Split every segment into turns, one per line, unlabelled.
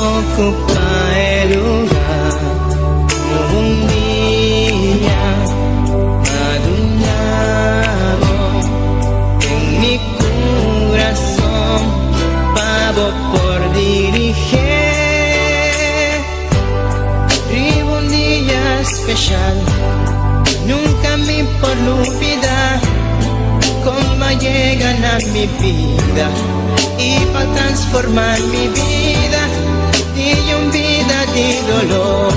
ocupa el lugar. Un día aduñado en mi corazón, pavo por dirigir. Vivo un día especial, nunca me por olvidar cómo llegan a mi vida y para transformar mi vida de un vida de dolor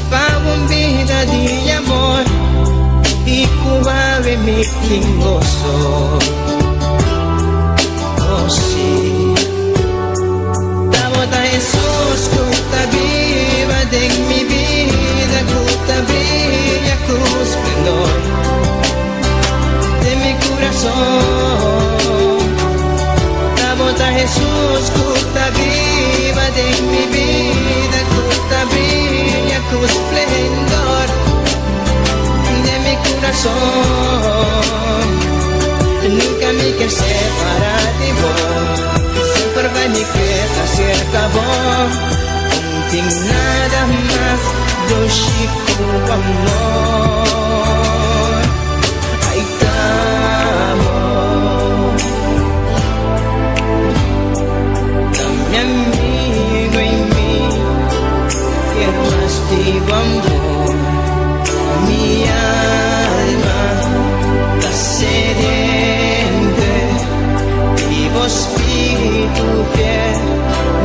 para una vida de amor y cubabe mi gozo. Oh sí, la boda Jesús cuta viva de mi vida, cuta brilla con esplendor de mi corazón. La boda Jesús cuta viva de mi vida, cuta brilla con esplendor de mi corazón. Nunca me quiero separar de vos, siempre va mi queda cerca vos. No tengo nada más do chico amor. Ay, te amo. Dame amigo en mí, que más digo amor. Mi alma está sediente, vivo espíritu fiel,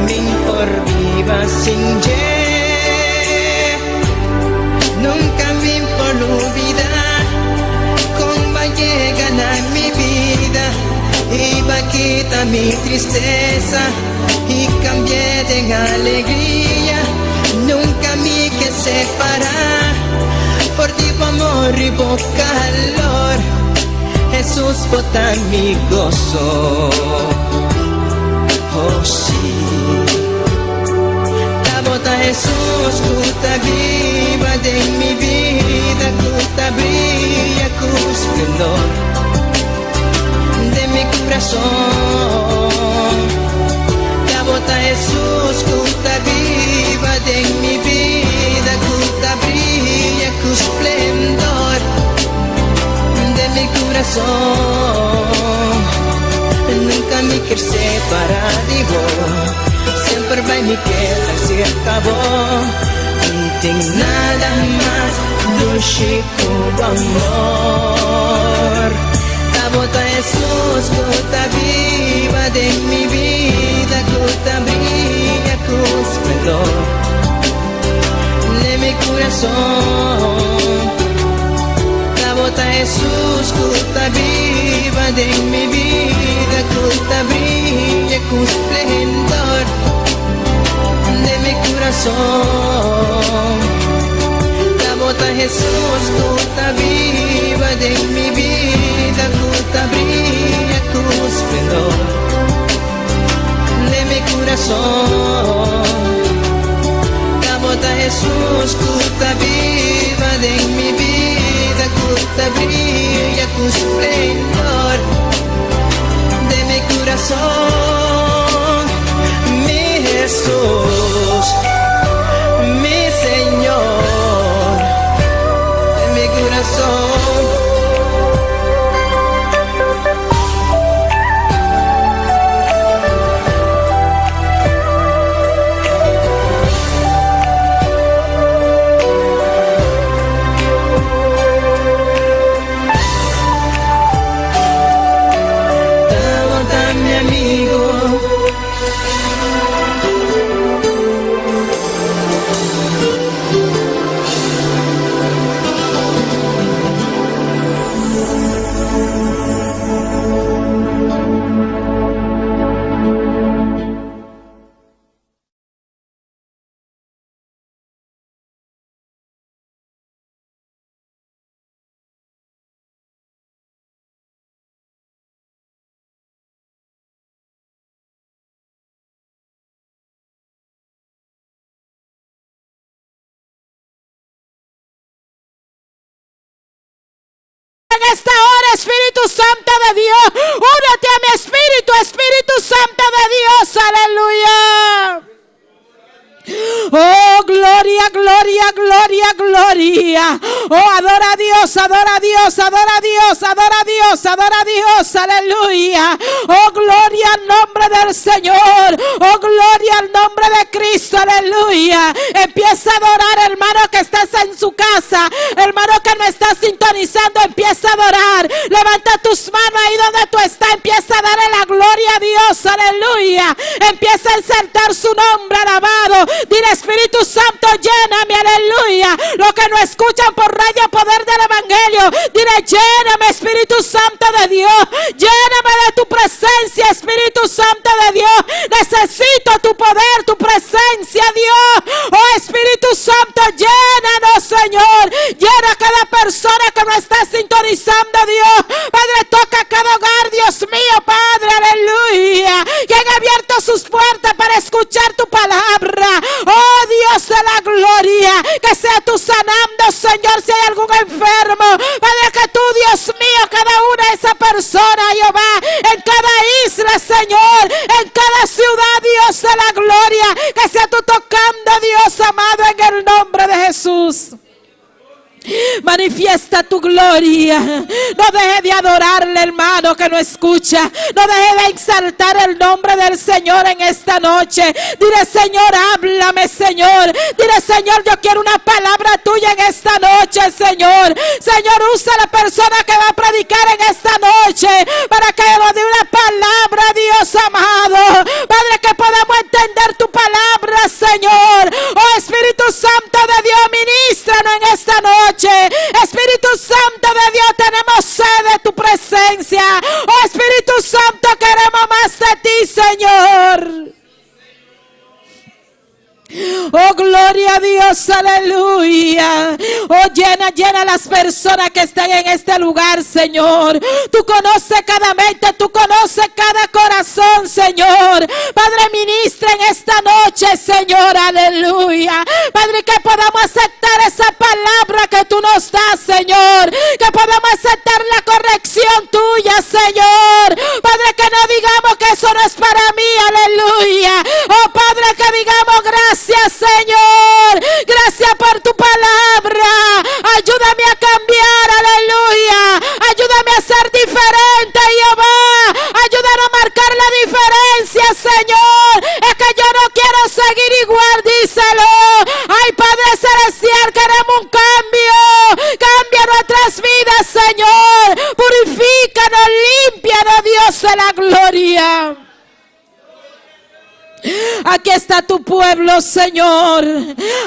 mi por viva sin ye. Nunca me por olvidar cómo llegan a mi vida y va a quitar mi tristeza y cambié de alegría. Nunca me que separar por ti amor y por calor. Jesús bota mi gozo. Oh sí, la bota Jesús cuta viva de mi vida, cuta brilla con esplendor de mi corazón. La bota Jesús cuta viva de mi vida, cuta brilla con esplendor de mi corazón. Nunca me quiero separar de vos, siempre va mi queda cerca vos. No tengo nada más dulce como amor. La bota Jesús cuta viva de mi vida, cuta brilla con esplendor de mi corazón. La bota Jesús cuta viva de mi vida, cuta brilla con esplendor de mi corazón. La bota Jesús cuta viva de mi vida, cuta brilla con esplendor de mi corazón. La bota Jesús cuta viva de mi vida, cuta brilla con esplendor de mi corazón. Mi Jesús, mi Señor, de mi corazón.
en esta hora, Espíritu Santo de Dios. Únete a mi espíritu, Espíritu Santo de Dios. Aleluya. gloria, gloria, gloria, gloria. Oh, adora a Dios, adora a Dios, adora a Dios, adora a Dios, adora a Dios, aleluya. Oh, gloria al nombre del Señor, oh, gloria al nombre de Cristo, aleluya. Empieza a adorar, hermano, que estás en su casa, hermano, que me está sintonizando, empieza a adorar. Levanta tus manos ahí donde tú estás, empieza a darle la gloria a Dios, aleluya. Empieza a exaltar su nombre, alabado. Dile, Espíritu Santo, lléname, aleluya. Los que no escuchan por radio poder del evangelio, dile, lléname, Espíritu Santo de Dios, lléname de tu presencia, Espíritu Santo de Dios. Necesito tu poder, tu presencia, Dios. Oh, Espíritu Santo, llénanos, Señor. Llena a cada persona que nos está sintonizando, Dios. Padre, toca cada hogar, Dios mío, Padre, aleluya. Que han abierto sus puertas para escuchar tu palabra. Oh, Dios de la gloria, que sea tú sanando, Señor, si hay algún enfermo. Padre, que tú, Dios mío, cada una de esas personas, Jehová, en cada isla, Señor, en cada ciudad, Dios de la gloria, que sea tú tocando, Dios amado, en el nombre de Jesús. Manifiesta tu gloria. No deje de adorarle, hermano, que no escucha. No deje de exaltar el nombre del Señor en esta noche. Dile, Señor, háblame, Señor. Dile, Señor, yo quiero una palabra tuya en esta noche, Señor. Señor, usa a la persona que va a predicar en esta noche para que nos dé una palabra, Dios amado. Padre, que podamos entender tu palabra, Señor. Oh, Espíritu Santo de Dios, ministranos en esta noche. Espíritu Santo de Dios, tenemos sed de tu presencia. Oh, Espíritu Santo, queremos más de ti, Señor. Oh, gloria a Dios, aleluya. Oh, llena las personas que están en este lugar, Señor. Tú conoces cada mente, tú conoces cada corazón, Señor. Padre, ministra en esta noche, Señor, aleluya. Padre, que podamos aceptar esa palabra que tú nos das, Señor. Que podamos aceptar la corrección tuya, Señor. Padre, que no digamos que eso no es para mí, aleluya. Oh, Padre, que digamos gracias, Señor. Gracias por tu palabra. Ayúdame a cambiar, aleluya. Ayúdame a ser diferente, Jehová. Ayúdame a marcar la diferencia, Señor. Es que yo no quiero seguir igual, díselo. Ay, Padre Celestial, queremos un cambio. Cambia nuestras vidas, Señor. Purifícanos, límpianos, Dios de la gloria. Aquí está tu pueblo, Señor.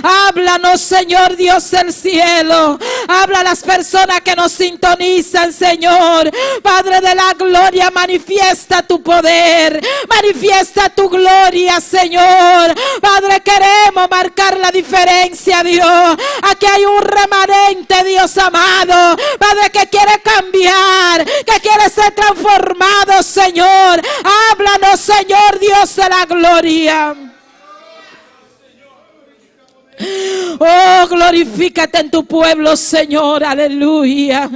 Háblanos, Señor Dios del cielo. Habla a las personas que nos sintonizan, Señor. Padre de la gloria, manifiesta tu poder. Manifiesta tu gloria, Señor. Padre, queremos marcar la diferencia, Dios. Aquí hay un remanente, Dios amado. Padre, que quiere cambiar, que quiere ser transformado, Señor. Háblanos, Señor Dios de la gloria. Oh, glorifícate en tu pueblo, Señor, aleluya.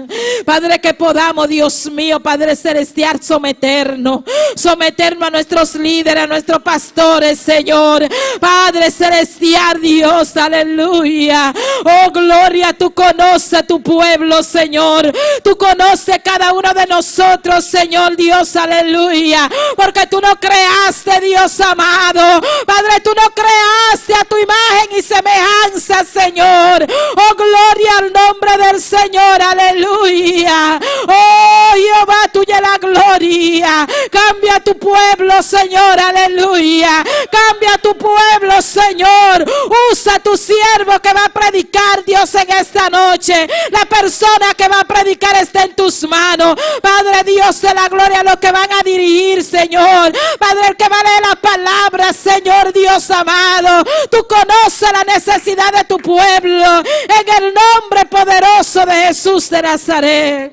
Padre, que podamos, Dios mío, Padre celestial, someternos a nuestros líderes, a nuestros pastores, Señor. Padre celestial, Dios, aleluya. Oh, gloria, tú conoces a tu pueblo, Señor. Tú conoces cada uno de nosotros, Señor Dios, aleluya. Porque tú no creaste, Dios amado. Padre, tú no creaste a tu imagen y semejanza, Señor. Oh, gloria al nombre del Señor, aleluya. Oh, Jehová, tuya la gloria. Cambia tu pueblo, Señor, aleluya. Cambia tu pueblo, Señor. Usa tu siervo que va a predicar, Dios, en esta noche. La persona que va a predicar está en tus manos. Padre Dios de la gloria, los que van a dirigir, Señor. Padre, el que va a leer la palabra, Señor Dios amado. Tú conoces la necesidad de tu pueblo, en el nombre poderoso de Jesús de Nazaret.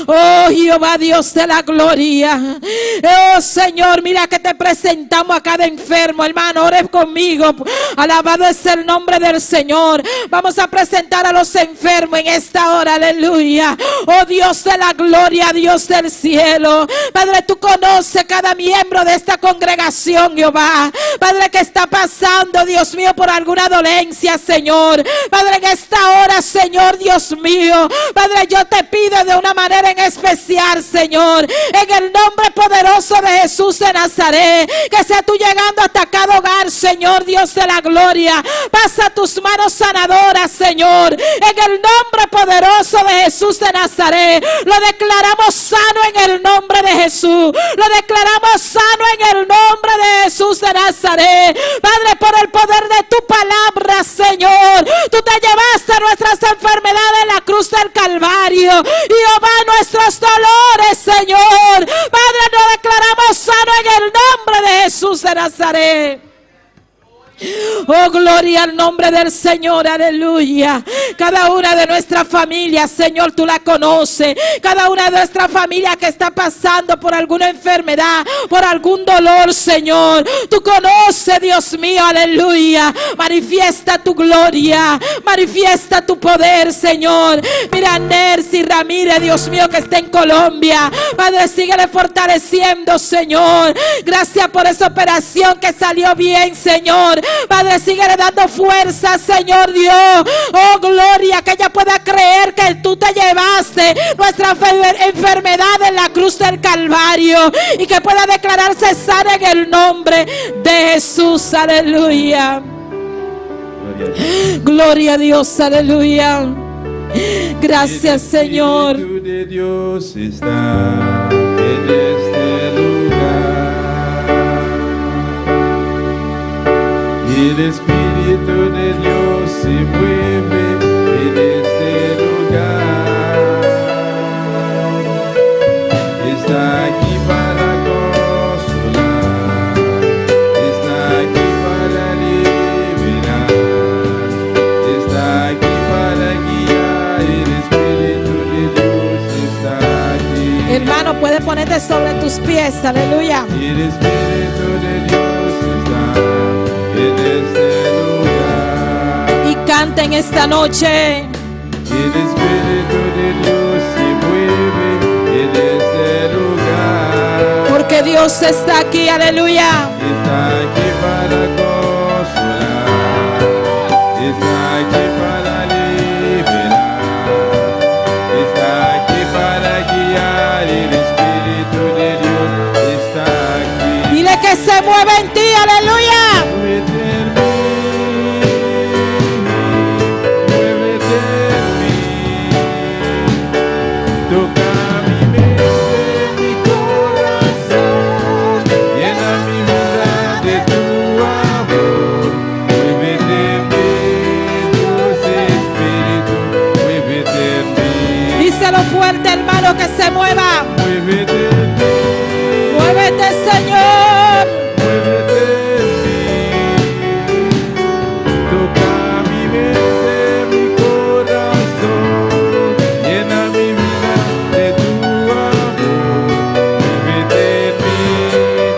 Oh Jehová, Dios de la gloria. Oh Señor, mira que te presentamos a cada enfermo, hermano. Ore conmigo. Alabado es el nombre del Señor. Vamos a presentar a los enfermos en esta hora, aleluya. Oh Dios de la gloria, Dios del cielo. Padre, tú conoces cada miembro de esta congregación, Jehová. Padre, que está pasando, Dios mío, por alguna dolencia, Señor. Padre, en esta hora, Señor, Dios mío. Padre, yo te pido de una manera en especial, Señor, en el nombre poderoso de Jesús de Nazaret, que sea tú llegando hasta cada hogar, Señor, Dios de la gloria. Pasa tus manos sanadoras, Señor, en el nombre poderoso de Jesús de Nazaret. Lo declaramos sano en el nombre de Jesús. Lo declaramos sano en el nombre de Jesús de Nazaret. Padre, por el poder de tu palabra, Señor, tú te llevaste nuestras enfermedades en la cruz del Calvario. Jehová, nuestros dolores, Señor. Padre, nos declaramos sano en el nombre de Jesús de Nazaret. Oh, gloria al nombre del Señor, aleluya. Cada una de nuestras familias, Señor, tú la conoces. Cada una de nuestras familias que está pasando por alguna enfermedad, por algún dolor, Señor, tú conoces, Dios mío, aleluya. Manifiesta tu gloria, manifiesta tu poder, Señor. Mira a Nercy Ramírez, Dios mío, que está en Colombia. Padre, síguele fortaleciendo, Señor. Gracias por esa operación que salió bien, Señor. Padre, síguele dando fuerza, Señor Dios. Oh, gloria, que ella pueda creer que tú te llevaste nuestra enfermedad en la cruz del Calvario y que pueda declararse sana en el nombre de Jesús, aleluya. Gloria a Dios, aleluya. Gracias, Señor.
El Espíritu de Dios está en este lugar. El Espíritu de Dios se mueve en este lugar. Está aquí para consolar, está aquí para liberar, está aquí para guiar. El Espíritu de Dios está aquí.
Hermano, puedes ponerte sobre tus pies, aleluya.
El Espíritu de Dios está en este lugar.
Y canta en esta noche.
El Espíritu de Dios se mueve en este lugar.
Porque Dios está aquí, aleluya.
Está aquí para consolar, está aquí para liberar, está aquí para guiar. El Espíritu de Dios está aquí.
Dile que se mueve en ti, aleluya.
Muévete en mí, muévete en mí. Toca mi mente, mi corazón. Llena mi vida de tu amor. Muévete en mí, Dios Espíritu, muévete en mí.
Díselo fuerte, hermano, que se mueva.
Muévete en mí,
Muévete, Señor.
muévete en mí. Toca mi mente, mi corazón. Llena mi vida de tu amor. Muévete en mí,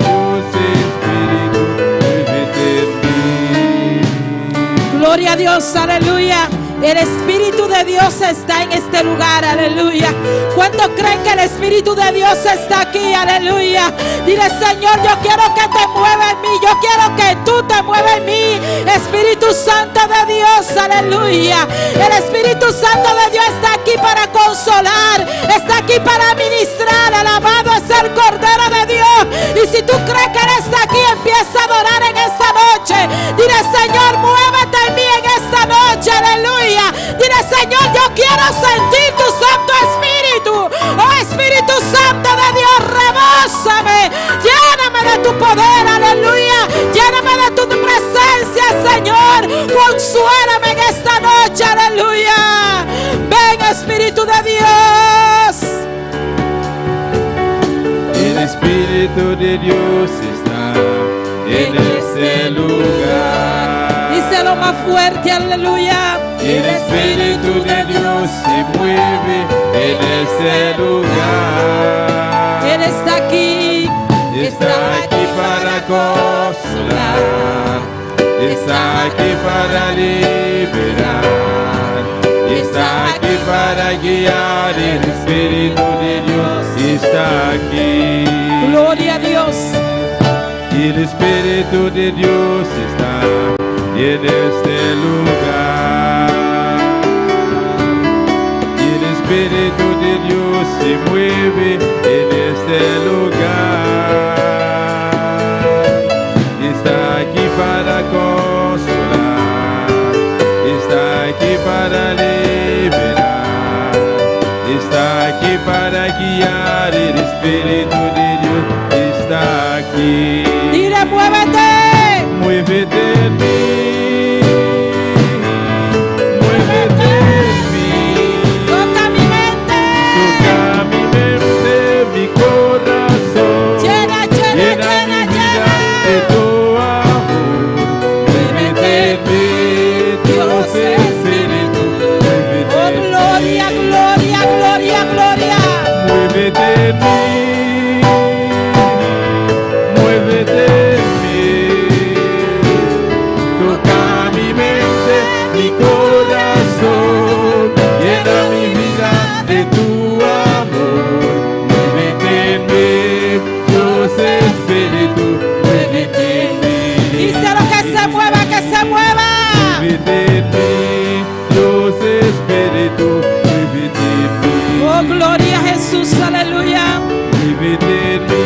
Dios Espíritu, muévete en mí.
Gloria a Dios, aleluya. El Espíritu de Dios está en este lugar, aleluya. ¿Cuántos creen que el Espíritu de Dios está aquí, aleluya? Dile, Señor, yo quiero que te mueva en mí. Yo quiero que tú te muevas en mí. Espíritu Santo de Dios, aleluya. El Espíritu Santo de Dios está aquí para consolar. Está aquí para ministrar. Alabado es el Cordero de Dios. Y si tú crees que Él está aquí, empieza a adorar en esta noche. Dile, Señor, muévete en mí en esta noche, aleluya. Dile, Señor, yo quiero sentir tu Santo Espíritu. Oh, Espíritu Santo de Dios, rebósame. Lléname de tu poder, aleluya. Lléname de tu presencia, Señor. Consuélame en esta noche, aleluya. Ven, Espíritu de Dios.
El Espíritu de Dios está en este lugar.
Díselo más más fuerte, aleluya.
El Espíritu de Dios se mueve en este lugar.
Él está aquí.
Está aquí para consolar. Está aquí para liberar. Está aquí para guiar. El Espíritu de Dios está aquí.
Gloria a Dios.
Y el Espíritu de Dios está en este lugar. Y el Espíritu de Dios se mueve en este lugar. Está aquí para consolar. Está aquí para liberar. Está aquí para guiar. El Espíritu de Dios está aquí.
Dile, muévete.
Muévete en mí, muévete en mí,
Toca mi mente.
toca mi mente, mi corazón,
Llena, llena,
llena mi
llena,
vida de
llena.
tu amor. Muévete en mí, Dios Espíritu, muévete
Oh,
en
gloria,
mí,
gloria, gloria, gloria.
muévete en mí, muévete en mí, toca mi mente, mi corazón, llena mi vida de tu amor. Muévete en mí, Dios Espíritu, muévete en mí.
Díselo que se mueva, que se mueva.
Muévete en mí, Dios Espíritu, muévete en mí.
Oh, gloria a Jesús, aleluya.
Muévete en mí,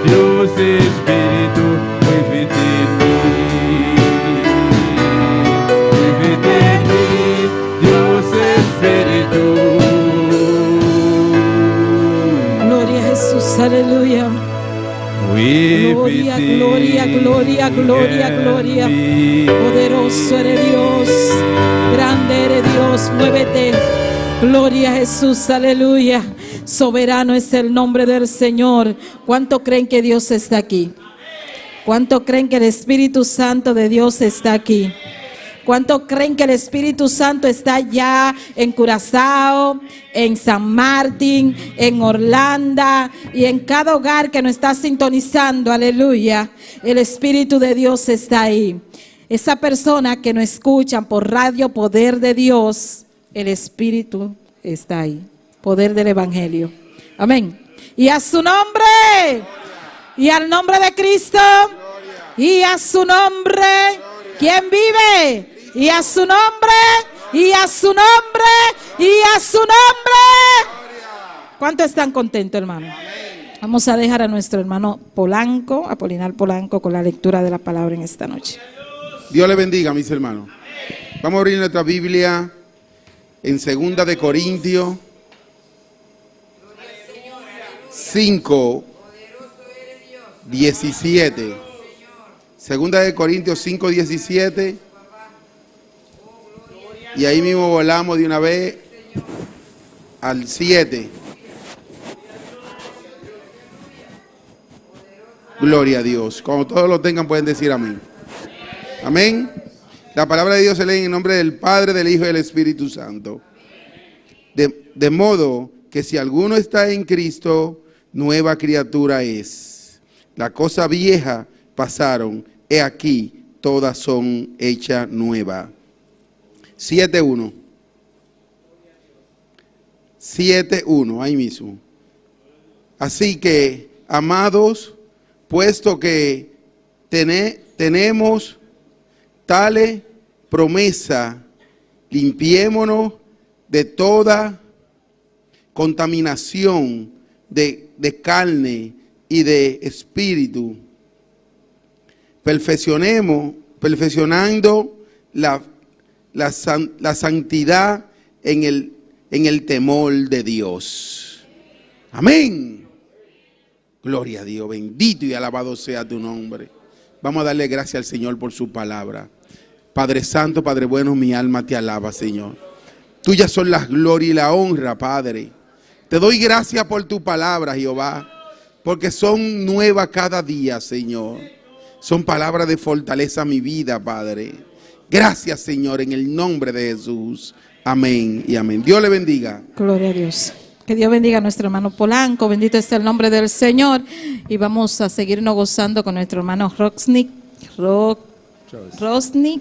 Dios Espíritu, muévete en mí. Muévete en mí, Dios Espíritu.
Gloria a Jesús, aleluya. Gloria, gloria, gloria, gloria, gloria. Poderoso eres Dios, grande eres Dios, muévete. Gloria a Jesús, aleluya. Soberano es el nombre del Señor. ¿Cuánto creen que Dios está aquí? ¿Cuánto creen que el Espíritu Santo de Dios está aquí? ¿Cuánto creen que el Espíritu Santo está ya en Curazao, en San Martín, en Orlando y en cada hogar que nos está sintonizando? Aleluya. El Espíritu de Dios está ahí. Esa persona que nos escuchan por radio Poder de Dios, el Espíritu está ahí. Poder del Evangelio. Amén. Y a su nombre. Y al nombre de Cristo. Y a su nombre. ¿Quién vive? Y a su nombre. Y a su nombre. Y a su nombre. ¿Cuántos están contentos, hermano? Vamos a dejar a nuestro hermano Polanco, Apolinar Polanco, con la lectura de la palabra en esta noche.
Dios le bendiga, mis hermanos. Vamos a abrir nuestra Biblia en 2 de Corintios 5, 17. 2 de Corintios 5, 17. Y ahí mismo volamos de una vez al 7. Gloria a Dios. Cuando todos lo tengan pueden decir amén. Amén. La palabra de Dios se lee en el nombre del Padre, del Hijo y del Espíritu Santo. De modo que si alguno está en Cristo, nueva criatura es. La cosa vieja pasaron, he aquí, todas son hechas nuevas. 7:1. 7:1, ahí mismo. Así que, amados, puesto que tenemos tales promesa, limpiémonos de toda contaminación de carne y de espíritu. Perfeccionando la santidad en el temor de Dios. Amén. Gloria a Dios, bendito y alabado sea tu nombre. Vamos a darle gracias al Señor por su palabra. Padre Santo, Padre bueno, mi alma te alaba, Señor. Tuyas son las glorias y la honra, Padre. Te doy gracias por tu palabra, Jehová, porque son nuevas cada día, Señor. Son palabras de fortaleza a mi vida, Padre. Gracias, Señor, en el nombre de Jesús. Amén y amén. Dios le bendiga.
Gloria a Dios. Que Dios bendiga a nuestro hermano Polanco. Bendito sea el nombre del Señor. Y vamos a seguirnos gozando con nuestro hermano Rosnick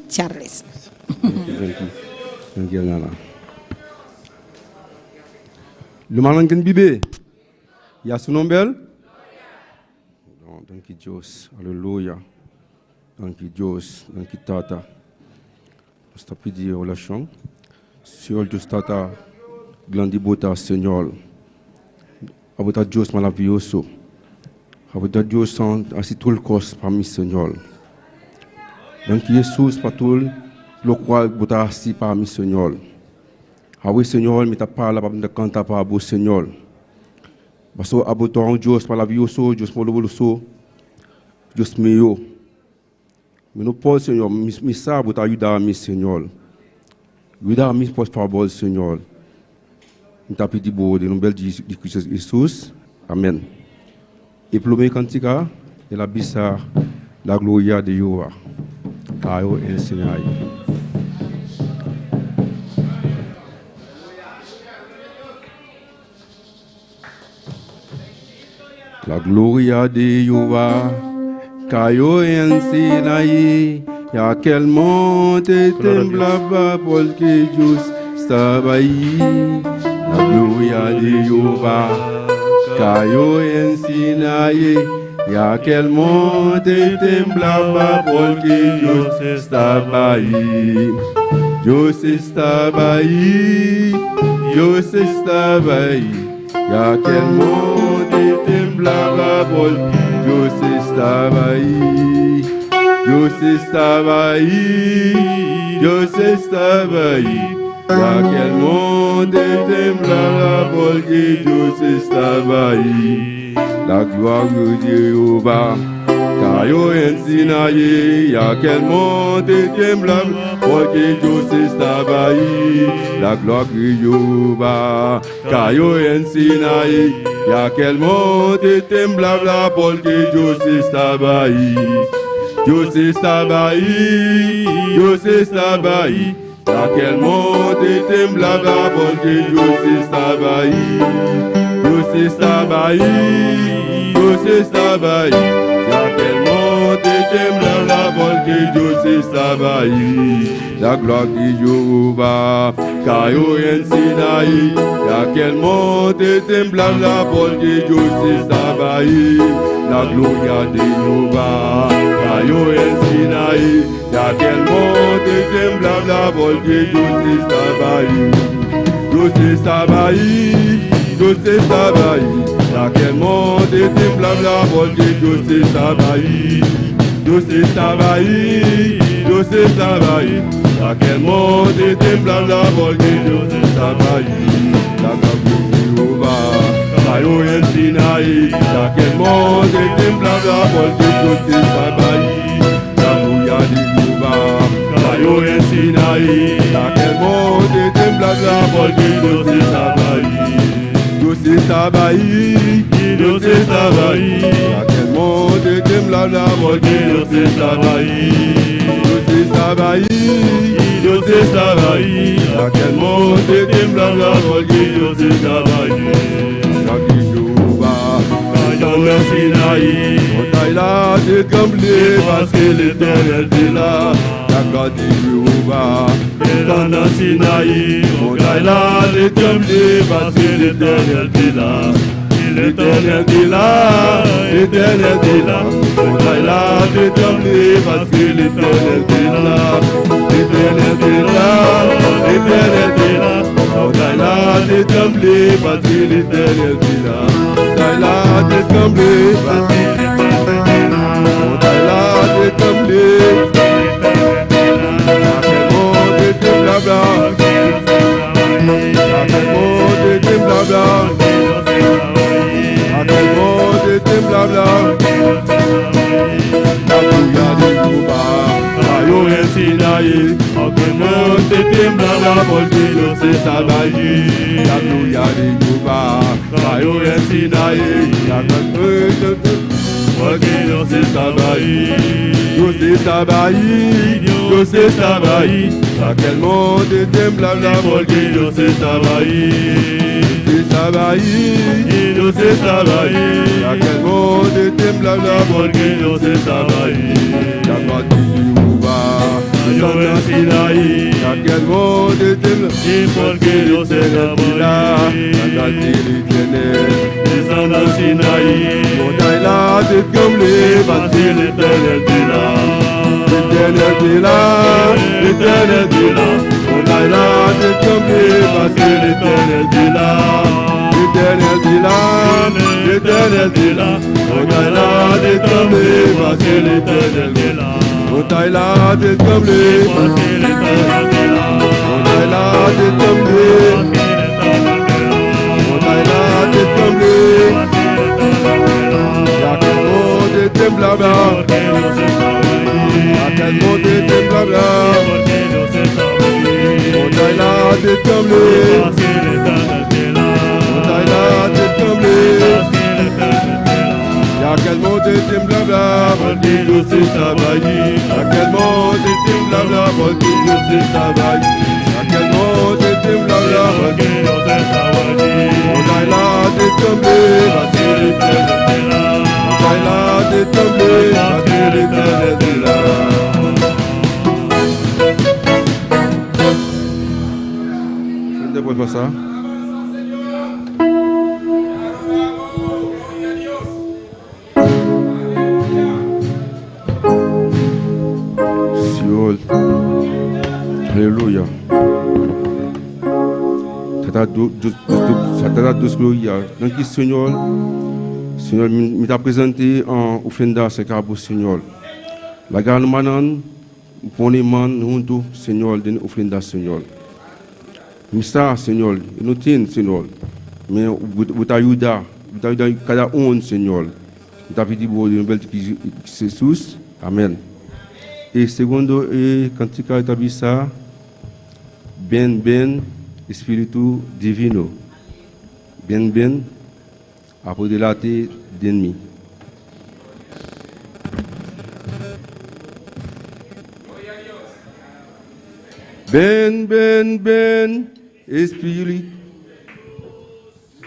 Charles.
Thank you, Nana. Le malin can bibe. Ya son nom bel? Thank you, Dios. Alléluia. Thank you, Dios. Thank you, Tata. Sta pedir relation. Senhor, Deus Tata, grande bota, Senhor. A bota Deus maravilhoso. A bota Deus assim tout le cos para mim, Senhor. Thank you, Jesus, para tout le qual bota assim para mim, Senhor. Ah oui, Senhor, me ta parla para me cantar para vous, Senhor. Baso a bota Deus maravilhoso, Deus maravilhoso. Deus meu. Me não pode, Senhor, me sabe te ajudar a mim, Senhor. Ajuda a mim, por favor, Senhor. Me tá pedindo em nome de Cristo Jesus. Amém. E pelo meio cantiga, ela bisa la glória de Jeová. Caio el Sinai. La gloria de Jehová cayó en Sinaí, y aquel monte temblaba porque Dios estaba ahí. La gloria de Jehová cayó en Sinaí, y aquel monte temblaba porque Dios estaba ahí. Dios estaba ahí, Dios estaba ahí. Y aquel monte temblaba porque Dios estaba ahí. Dios estaba ahí, Dios estaba ahí. Y aquel monte temblaba porque Dios estaba ahí. La gloria de Jehová cayó en Sinaí, y aquel monte temblaba porque Dios estaba ahí. La gloria de Jehová cayó en Sinaí, y aquel monte temblaba porque Dios estaba ahí. Dios estaba ahí, Dios estaba ahí. Y aquel monte temblaba porque Dios estaba ahí. Dios estaba ahí, Dios estaba ahí. Y aquel monte temblaba porque Dios estaba ahí. La gloria de Jehová cayó en Sinaí, y aquel monte temblaba porque Dios estaba ahí. La gloria de Jehová cayó en Sinaí, y aquel monte temblaba porque Dios estaba ahí. Dios estaba ahí, Dios estaba ahí. Y aquel monte temblaba porque Dios estaba ahí. Dios estaba ahí, Dios estaba ahí. Y aquel monte temblaba porque Dios estaba ahí. La gloria de Jehová cayó en Sinaí, y aquel monte temblaba porque Dios estaba ahí. La gloria de Jehová cayó en Sinaí, y aquel monte temblaba porque Dios estaba ahí. Dios estaba ahí, Dios estaba ahí. Aquel monte temblaba porque Dios estaba ahí. Dios estaba ahí, Dios estaba ahí. Aquel monte temblaba porque Dios estaba ahí. Aquí Jehová cayó en Sinaí, montagne là de trembler parce que l'Éternel est là. La gloire de Jehová est dans Sinaï, montagne là de trembler parce que l'Éternel est là. L'Éternel est là, l'Éternel est là. Montagne là de trembler parce que l'Éternel est là. L'Éternel est là, l'Éternel est là. Montagne là de trembler parce que l'Éternel est là. Montagne là de trembler parce que l'Éternel est là. Montagne là de trembler. Aquel monte temblaba, aquel monte temblaba, aquel monte temblaba. La gloria de Jehová cayó en Sinaí, aquel monte temblaba porque Dios estaba allí. La gloria de Jehová cayó en Sinaí, porque Dios estaba ahí. Dios estaba ahí. yo se sabai, aquel monte temblaba porque yo se sabai, yo se sabai, aquel monte temblaba porque yo se sabai, la yo en Sinaí, aquel monte temblaba porque yo se sabai, la descendant Sinaï, montagne là, t'es comme les bâtis, l'éternel est là, l'éternel est là, l'éternel est là, montagne là, t'es comme les bâtis, l'éternel est là, l'éternel est là, l'éternel est là, montagne là, t'es comme les bâtis, l'éternel est là, montagne là, t'es comme les bâtis, l'éternel est là, montagne là, t'es comme les aquel monte temblaba, aquel monte temblaba, montagne là te tremblé, montagne là te tremblé, aquel monte temblaba, porque yo se estaba allí, aquel monte temblaba, porque yo se estaba allí, aquel monte temblaba, porque yo se estaba allí, montagne là te tremblé, parce que l'éternel est là. Là, t'es tombé, parce que l'éternel est là. Je ne dépose pas ça. Siol. Alléluia. Ça douce gloria. Donc, Seigneur. Seigneur, je t'ai présenté en offrande ce cas pour Seigneur. La garde manan, pour les man, nous Seigneur, d'une offrande Seigneur. Mista Seigneur, nous tiens Seigneur. Mais vous t'ajuda, cada Seigneur. Vous t'avez dit pour une belle Jesus. Amen. Et segundo, cantica établit ça, ben, espíritu divino. Ben, apodélate d'ennemis. Ben, esprit.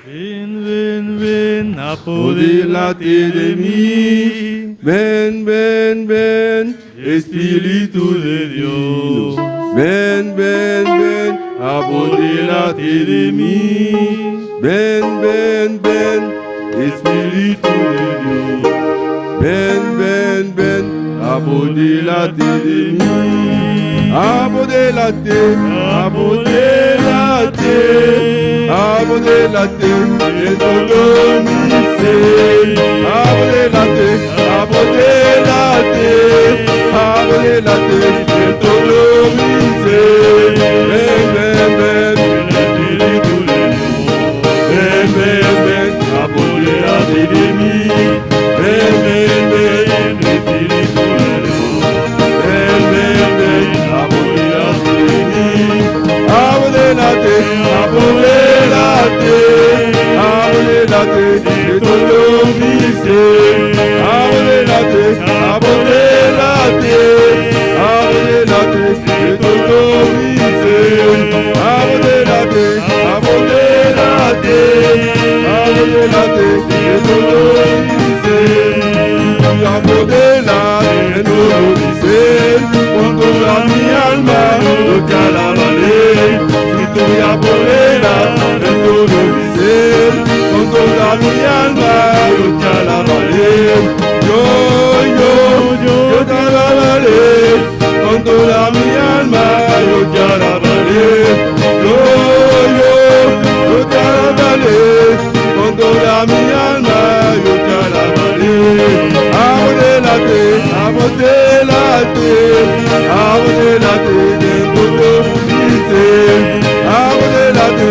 Ben, apodélate d'ennemis.
Ben, espíritu de Dios. Ben, apodélate de mí. Ben, Espíritu de Dios. Ben, apodélate de mí. Apodélate, de todo mi ser. Apodélate, de todo mi ser. Ben, Espíritu de Dios. Ben, apodélate de mí. Ben, Espíritu de Dios. Ben, apodélate de mí. Apodélate, de todo mi ser. Apodélate, de todo mi ser. Apodélate, de todo mi ser. Apodélate de todo mi ser. Con toda mi alma yo te alabaré. Si tú me apoderas de todo mi ser, con toda mi alma yo te alabaré. Yo te alabaré. Con toda mi alma yo te alabaré. Yo te alabaré. Con toda mi alma yo te alabaré. Apodélate de todo mi ser. Apodélate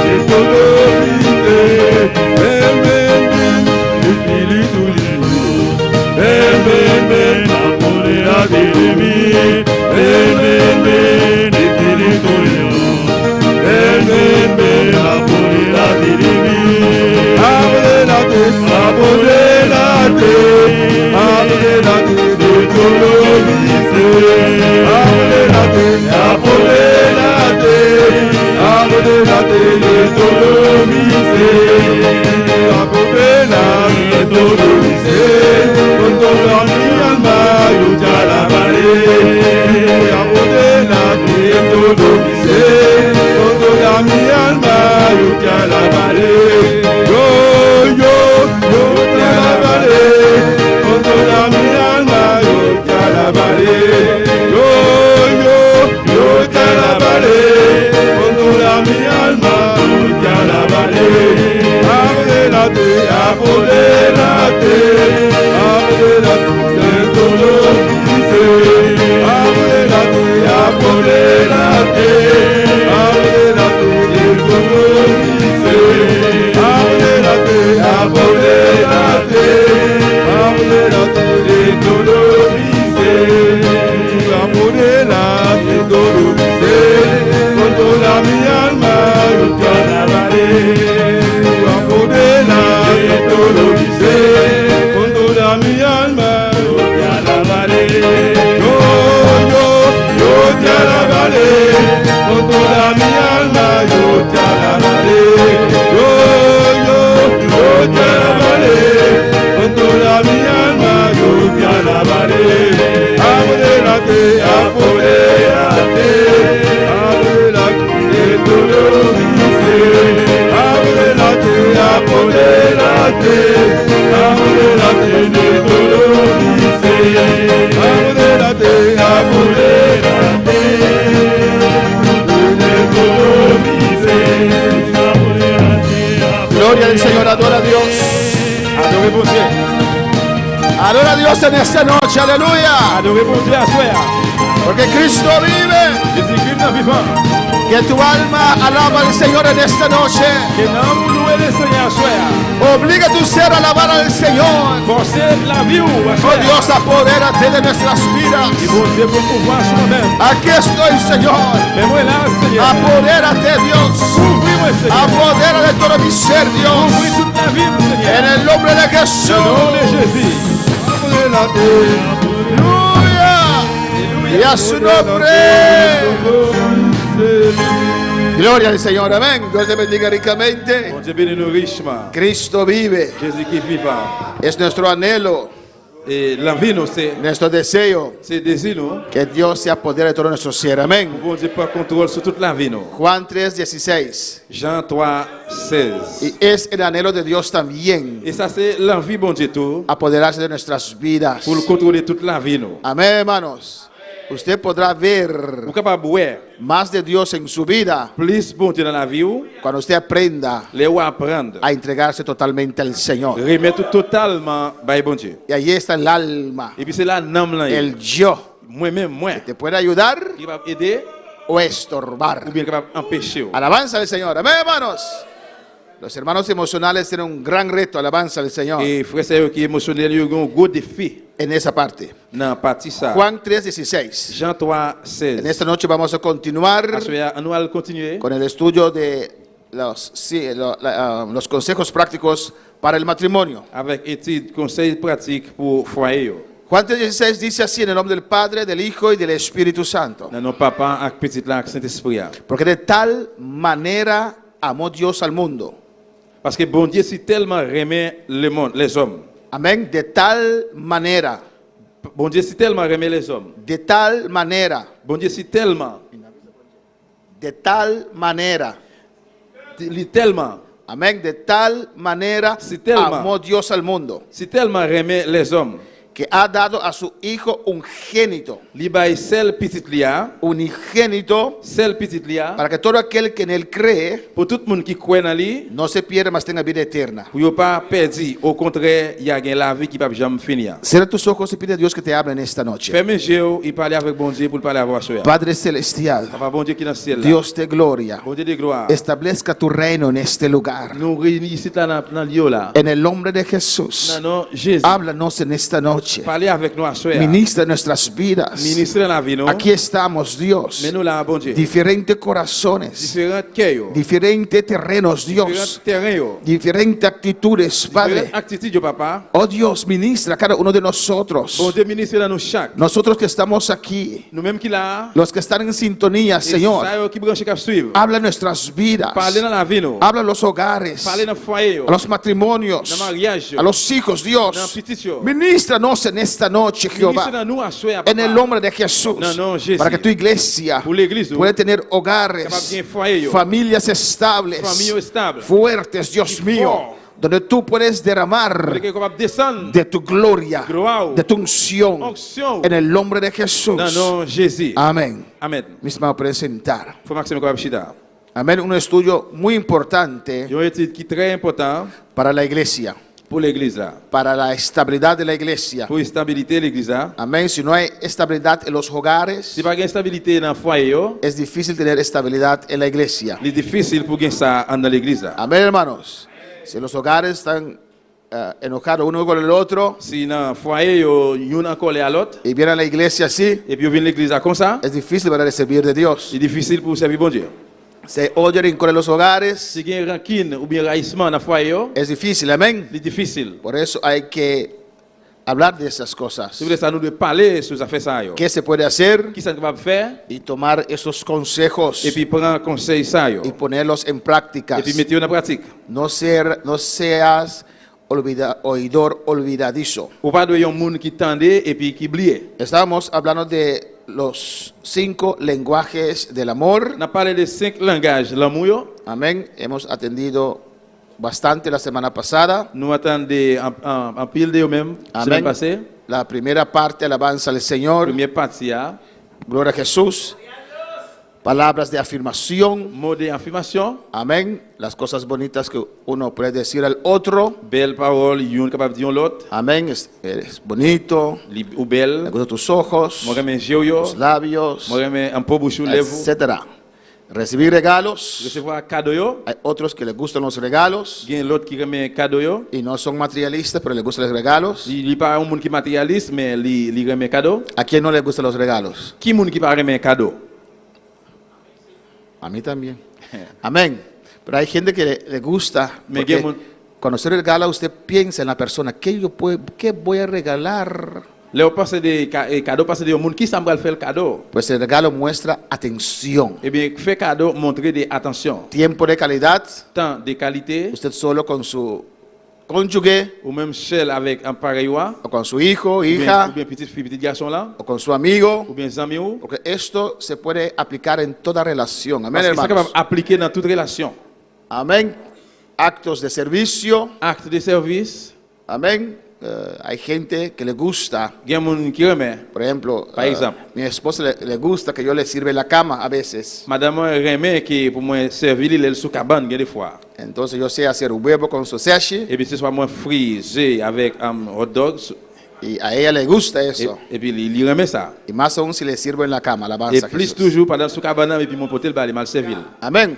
de todo mi ser. Ben, Espíritu de Dios. Ben, apodélate de mí. Ben, Espíritu de Dios. Ben, apodélate de mí. Apodélate,
Adora a Dios en esta noche, aleluya.
Adorez mon Dieu à soir.
Porque Cristo vive.
Jésus-Christ est vivant.
Que tu alma alaba al Señor en esta noche.
Que l'âme loue le Seigneur à soir.
Obliga tu ser a alabar al Señor.
Forcez la vie ou à
Oh
soir.
Dios, apodérate de nuestras vidas.
Et mon Dieu pour pouvoir soi-même.
Aquí estoy, Señor.
Mais moi là, Seigneur.
Apodérate, Dios.
Ouvris-moi, Seigneur.
Apodera de todo mi ser, Dios.
Ouvris toute la vie, mon
En
Seigneur.
el nombre de
Au nom de
Jesús.
Jésus.
Aleluya. Y a su nombre. Gloria al Señor. Amén. Dios te bendiga ricamente.
Mon Dieu bénit nous richement.
Cristo vive.
Jésus-Christ vivant.
Es nuestro anhelo,
Et la vie, nous, c'est
nuestro deseo
désir, nous.
que Dios se apodere de todo nuestro ser. Amén.
Bon Dieu prend contrôle sur toute la vie, nous.
Juan 3:16.
Jean 3, 16.
Y es el anhelo de Dios también
Et ça, c'est l'envie, bon Dieu, tout,
apoderarse de nuestras vidas.
pour contrôler toute la vie, nous.
Amén, hermanos. Usted podrá ver
Vous capable de voir
más de Dios en su vida
plus bon Dieu dans la vie, ou,
cuando usted aprenda
les ou apprendre.
a entregarse totalmente al Señor.
Remettre totalement, by bon Dieu.
Y ahí está el alma,
Et puis c'est là, nom là,
el yo,
moi-même, moi,
te puede ayudar
qui va aider
o estorbar.
ou bien capable d'empêcher.
Alabanza al Señor. Amén, hermanos. Los hermanos emocionales tienen un gran reto, alabanza al Señor,
Et frère, c'est qui est émotionnel, il y a un gros défi
en esa parte.
dans la partie ça.
Juan 3:16.
Jean 3,
En
16.
esta noche vamos a continuar
Nous allons continuer
con el estudio de los consejos prácticos para el matrimonio.
avec études, conseils pratiques pour foyer. yo.
Juan 3:16 dice así en el nombre del Padre, del Hijo y del Espíritu Santo.
Dans nos papa avec petit là, avec Saint-Esprit.
Porque de tal manera amó Dios al mundo.
Parce que bon Dieu, si tellement remet le monde, les hommes.
Amén. De tal manera.
Bon Dieu, si tellement remet les hommes.
De tal manera.
Bon Dieu, si tellement,
De tal manera.
tellement,
Amén. De tal manera
Si tellement.
amó Dios al mundo.
si tellement remet les hommes.
Que ha dado a su Hijo unigénito.
Li bay sel petit lia,
Unigénito.
sel petit lia,
Para que todo aquel que en él cree
pour tout le monde qui croit dans lui,
no se pierda, mas tenga vida eterna.
pour yo pas perdu, au contraire, il y a la vie qui va jamais finir.
Cierra tus ojos y pide a Dios que te hable en esta noche.
Fermez les yeux, il parle avec bon Dieu pour parler avec vous.
Padre celestial,
Papa bon Dieu qui est dans le ciel. là.
Dios de gloria,
Bon Dieu de gloire.
establezca tu reino en este lugar.
Nous réunis ici là dans le lieu là.
En el nombre de Jesús,
Non, non, Jésus.
háblanos en esta noche.
Parlez avec nous à soir.
Ministra nuestras vidas.
Ministre dans la vie, non?
Aquí estamos, Dios.
Mais nous là, bon Dieu.
Diferentes corazones,
Différents cœurs.
diferentes terrenos,
Différents
Dios.
terrains. yo.
Diferentes actitudes, Padre.
Différentes attitudes, yo, papa.
Oh Dios, ministra a cada uno de
Bon
nosotros.
Dieu, ministre dans nous chaque.
Nosotros que estamos aquí,
Nous-mêmes qui là.
los que están en sintonía, Señor.
Ça, yo, qui branche cap suivre.
Habla nuestras vidas.
Parlez dans la vie, nous.
Habla los hogares,
Parlez dans le foyer. yo.
a los matrimonios,
Dans le mariage. yo.
a los hijos,
Dans
Dios.
le petit. yo.
Ministranos en esta noche,
Ministre
Jehová,
dans nous à soir,
en el
papa.
nombre de Jesús,
No, no, Jesús.
para que tu iglesia
Pour l'église, yo.
pueda tener
Capable
hogares,
bien foyer, yo.
familias estables,
Famille stable.
fuertes, Dios
Y
mío,
fort.
donde tú puedes derramar
Pour que capable descendre.
de tu gloria,
Gloire.
de tu unción,
Onction.
en el nombre de Jesús.
Non, non, Jésus.
Amén.
Amen.
Mis vamos a presentar.
Faut maximum capable chita.
Amén. Un estudio muy importante
Yo étude qui est très important
para la iglesia,
pour l'église là.
para la estabilidad de la iglesia.
Pour la stabilité de l'église là.
Amén. Si no hay estabilidad en los hogares,
Si pas gain stabilité dans le foyer, yo,
es difícil tener estabilidad en la iglesia.
c'est difficile pour gain ça dans l'église là.
Amén, hermanos. Si los hogares están enojados uno con el otro
Si dans le foyer, yo, yon encore à l'autre,
y vienen a la iglesia así,
et puis yo viens l'église là comme ça,
es difícil para servir de Dios.
c'est difficile pour servir bon Dieu.
Se odian con los hogares,
Si gain rancune ou bien raïssement dans le foyer, yo,
es difícil. Amén.
c'est difficile.
Por eso hay que hablar de esas cosas.
Si vous voulez ça, nous devons parler sur ça fait ça yo.
¿Qué se puede hacer?
Qui ça capable faire
Y tomar esos consejos
et puis prendre conseil ça yo.
y ponerlos en
Et
prácticas.
puis mettre en pratique.
No seas oidor olvidadizo.
Ou pas de yon monde qui tendait et puis qui oubliait.
Estábamos hablando de los 5 lenguajes del amor.
On a parlé de 5 langages l'amour yo.
Amén. Hemos atendido bastante la semana pasada.
Nous attendons en pile de eux-mêmes semaine
Amén.
passée.
La primera parte, alabanza al Señor.
Première partie là.
Gloria a Jesús.
palabras de afirmación.
Mots d'affirmation.
Amén. Las cosas bonitas que uno puede decir al otro.
Belle parole, yon capable de dire l'autre.
Amén. Eres bonito.
Ou
Me
belle.
gustan tus ojos,
Moi j'aime yeux yo.
tus labios,
Moi j'aime un peu bouche ou lèvres.
etc. Recibir regalos.
Recevoir cadeau yo.
Hay otros que les gustan los regalos
Gen l'autre qui remet cadeau yo.
y no son materialistas, pero les gustan los regalos.
Li pas un monde qui matérialiste mais li remet cadeau.
¿A quién no les gustan los regalos?
Qui monde qui pas remet cadeau?
A mí también. Amén. Pero hay gente que le gusta.
Me
Porque
quemo-
cuando usted regala, usted piensa en la persona. ¿Qué voy a regalar?
Là on passe des cadeaux passe des monde qui ça va faire le cadeau.
Pues el regalo muestra atención.
Eh bien fait cadeau montrer des attention.
Tiempo de calidad.
Temps de qualité
Usted solo con su cónyuge,
ou même seul avec un pareil ou
o con su hijo,
ou
hija,
bien petite fille petit garçon là
o con su amigo.
ou bien ami ou.
Porque esto se puede aplicar en toda relación. Amén,
Parce que ça
hermanos.
capable appliquer dans toute relation.
Amén. Actos de servicio.
Acte de service,
Amén. Hay gente que le gusta,
gen moun qui remet.
por ejemplo,
Par ejemplo.
mi esposa le gusta que yo le sirva la cama a veces.
Madame remet qui pour moi servir il sous cabane gen des fois.
Entonces yo sé hacer huevo con sausage
Et puis ce soit moi frisé avec hot dogs
y a ella le gusta eso.
et puis il remet ça.
Y más aún si le sirvo en la cama,
Et
alabanza a
plus
Jesús.
toujours pendant sous cabane et puis mon potel va mal servir.
Amén.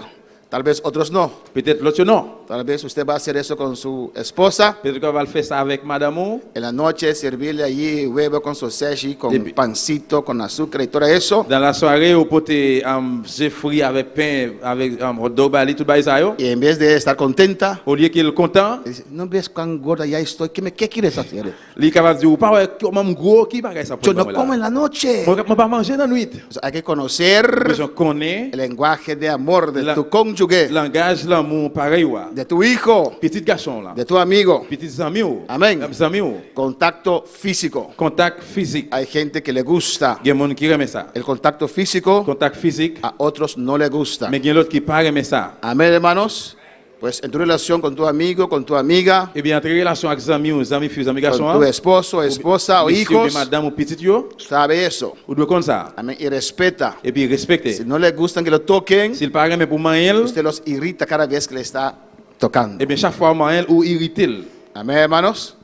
Tal vez otros no.
Peut-être l'autre non.
Tal vez usted va a hacer eso con su esposa.
Peut-être qu'on va le faire ça avec madame ou.
En la noche servirle allí huevo con sausage, con
Depi-
pancito, con azúcar y todo eso.
Dans la soirée au poté j'ai frit avec pain avec hot dog bali tout bail ça yo.
Y en vez de estar contenta,
Au lieu qu'il est content,
dice, no ves cuán gorda ya estoy, ¿qué quieres hacer?
il est capable de dire pas comment gros qui bagay ça
Yo
pour
no como en la noche.
moi pas manger dans nuit.
O sea, hay que conocer
Je connais
el lenguaje de amor de
La-
tu cónyuge,
langage l'amour pareil wa.
de tu hijo,
Petit garçon là.
de tu amigo.
Petit ami ou.
Amen.
Ami ou.
Contacto físico.
Contact physique.
Hay gente que le gusta
Gen moun qui remet ça.
el contacto físico,
Contact physique.
a otros no le gusta.
Mais gen l'autre qui pas remet ça.
Amén, hermanos. Pues en tu relación con tu amigo, con tu amiga,
Eh bien entre relation avec amis ou amis filles amis garçons.
con tu esposo, esposa o
monsieur,
hijos,
madame ou petit yo,
sabe eso.
ou doit comme ça.
Amén. Y respeta.
Et puis respecter.
Si no le gustan que lo toquen,
S'il pas remet pour manger,
usted los irrita cada vez que le está tocando.
eh bien chaque fois manger ou irriter.
Amén, hermanos.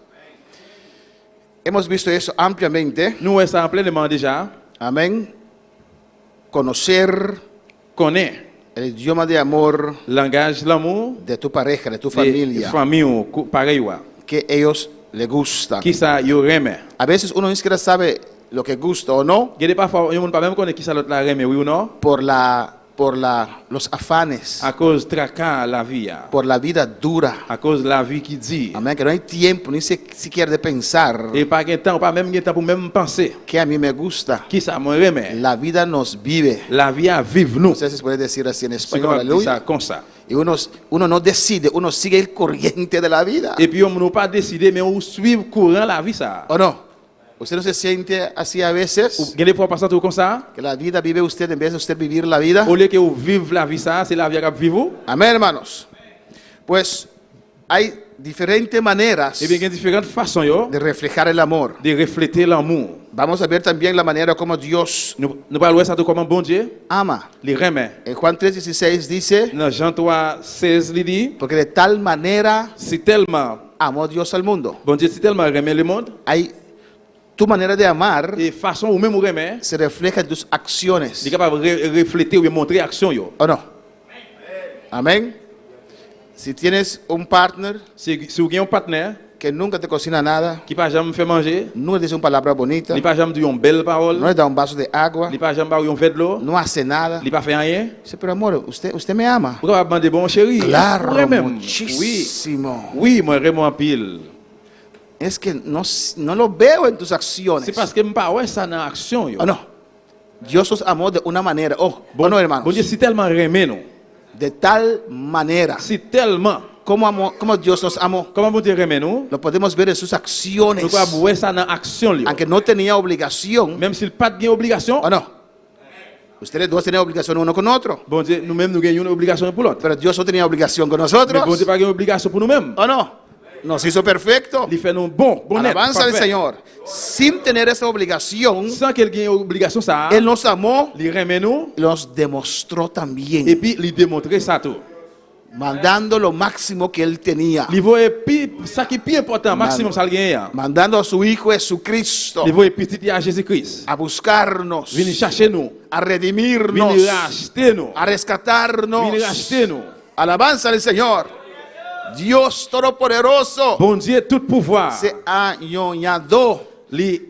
Hemos visto eso ampliamente.
Nous ouais ça en pleinement déjà.
Amén. Conocer
Connaît
el idioma de amor
langage l'amour
de tu pareja, de tu
de
familia,
famille ou pareil wa.
que ellos le gustan.
Qui ça yo remet.
A veces uno ni siquiera sabe lo que gusta o no
Gade parfois yon moun pas même connaît qui ça l'autre la remet oui ou non.
por los afanes,
À cause tracas la vie,
por la vida dura.
à cause la vie qui dit.
Amén. Que no hay tiempo ni siquiera de pensar
Et pas de temps, pas même de temps pour même penser.
que a mí me gusta.
Qui ça me remet?
La vida nos vive.
La vie à vivre nous.
No sé si se puede decir así en
C'est
español.
comme ça
Aleluya.
comme ça.
Y uno no decide, uno sigue el corriente de la vida.
Et puis on n'a pas décidé mais on suit courant la vie ça.
¿O no? ¿Usted no se siente así a veces?
Gade fois passer tout comme ça.
Que la vida vive usted en vez de usted vivir la vida.
Au lieu que vous vivez la vie ça, c'est la vie à vivre.
Amén, hermanos. Pues hay diferentes maneras
Et bien il y a différentes façons yo
de reflejar el amor.
de refléter l'amour.
Vamos a ver también la manera como Dios
Nous parlons ça tout comme bon Dieu,
ama.
les remet.
En Juan 3:16 dice,
Dans Jean 3:16 il dit,
porque de tal manera
c'est tellement
amó Dios al mundo.
bon Dieu c'est tellement remet le monde
Hay tu manera de amar
et façon ou même ou remet,
se refleja en tus acciones.
il est capable de refléter ou bien montrer action yo.
¿O no? Amén. Si tienes un partner
Si vous avez un partenaire
que nunca te cocina nada,
qui pas jamais fait manger,
no le dice una palabra bonita,
il pas jamais dit une belle parole,
no le da un vaso de agua,
il pas jamais ba un verre de l'eau,
no hace nada.
il pas fait rien.
Dice, pero amor, usted me ama.
Pourquoi pas demander bon chéri?
Claro,
Ouais, même. Oui.
muchísimo.
Oui, moi vraiment en pile.
Es que no lo veo en tus acciones.
C'est parce que me pas ouais ça dans action yo.
¿O no? Dios os amó de una manera. Oh,
Bon,
no, hermanos.
bon Dieu c'est tellement remet nous.
De tal manera.
C'est tellement.
¿Cómo Dios nos amó?
Comment bon Dieu remet nous?
Lo podemos ver en sus acciones.
Nous pas ouais ça dans action yo.
Aunque no tenía obligación.
Même s'il pas de obligation,
¿O no? Ustedes dos tenían obligación uno con otro.
bon Dieu nous-mêmes nous gagnons une obligation pour l'autre.
Pero Dios no tenía obligación con
Mais
nosotros.
bon Dieu pas une obligation pour nous-mêmes.
¿O no? nos hizo perfecto.
Il fait nous bon, net,
Alabanza al
parfait.
Señor. Sin tener esa obligación,
Sans qu'il y ait une obligation ça,
Él nos amó
il remet nous
y nos demostró
et
también,
puis il démontrer ça tout.
mandando lo máximo que Él tenía,
Il voit ça qui est plus important, maximum ça le gagne.
mandando a su Hijo Jesucristo
Il voit petit à Jésus-Christ.
a buscarnos,
Venir chercher nous,
a redimirnos,
venir racheter nous,
a rescatarnos.
venir racheter nous.
Alabanza al Señor. Dios Todopoderoso
Bon Dieu tout pouvoir.
se añoñadó,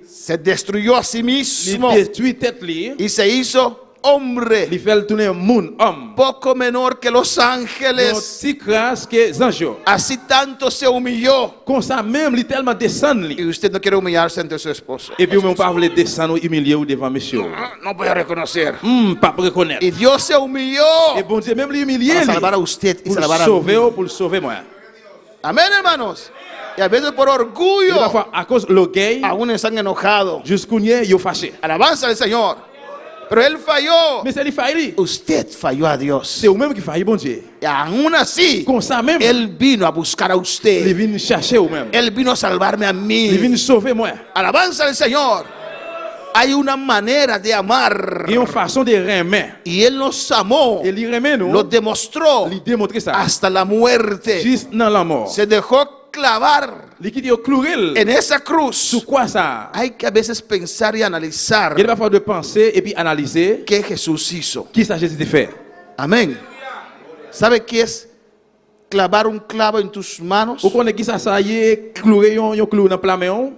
se destruyó a sí
Il
mismo
détruit tête li,
y se hizo hombre,
il fait tourner monde homme.
poco menor que los
Une
ángeles.
petite crasse que les anges.
Así tanto se humilló.
Comme ça même, il tellement descend li.
Y usted no quiere humillarse ante su esposo.
Et puis, on ne peut pas vouloir descendre ou humilier ou devant monsieur.
No voy a reconocer.
Pas reconnaître.
Y Dios se humilló
Et bon Dieu, même l'humilier,
para salvar a usted y
pour
salvar a
sauver
mí.
ou pour sauver moi.
Amén, hermanos. Y a veces por
Et
orgullo,
parfois, à cause de l'orgueil,
aún están enojados.
jusqu'au nier, il est fâché.
Alabanza al Señor. Pero él falló.
Mais c'est lui failli.
Usted falló a Dios.
C'est vous-même qui failli, bon Dieu.
Y aún así,
Comme ça même,
Él vino a buscar a
il
usted.
vient chercher vous-même.
Él vino a salvarme a
Il
mí.
vient sauver moi.
Alabanza al Señor. Hay una manera de amar.
Il y a une façon de remettre.
Y Él nos amó.
Et il remet nous,
Lo demostró
il démontre ça.
hasta la muerte.
Juste dans la mort.
Se dejó clavar
Il qui dit clouer.
en esa cruz.
Sur quoi ça?
Hay que a veces pensar y analizar
Il va falloir de penser et puis analyser
qué Jesús hizo.
qui ça Jésus a fait.
Amén. ¿Sabe qué es clavar un clavo en tus manos?
Vous connaissez qui ça y est, clouer un clou dans la main?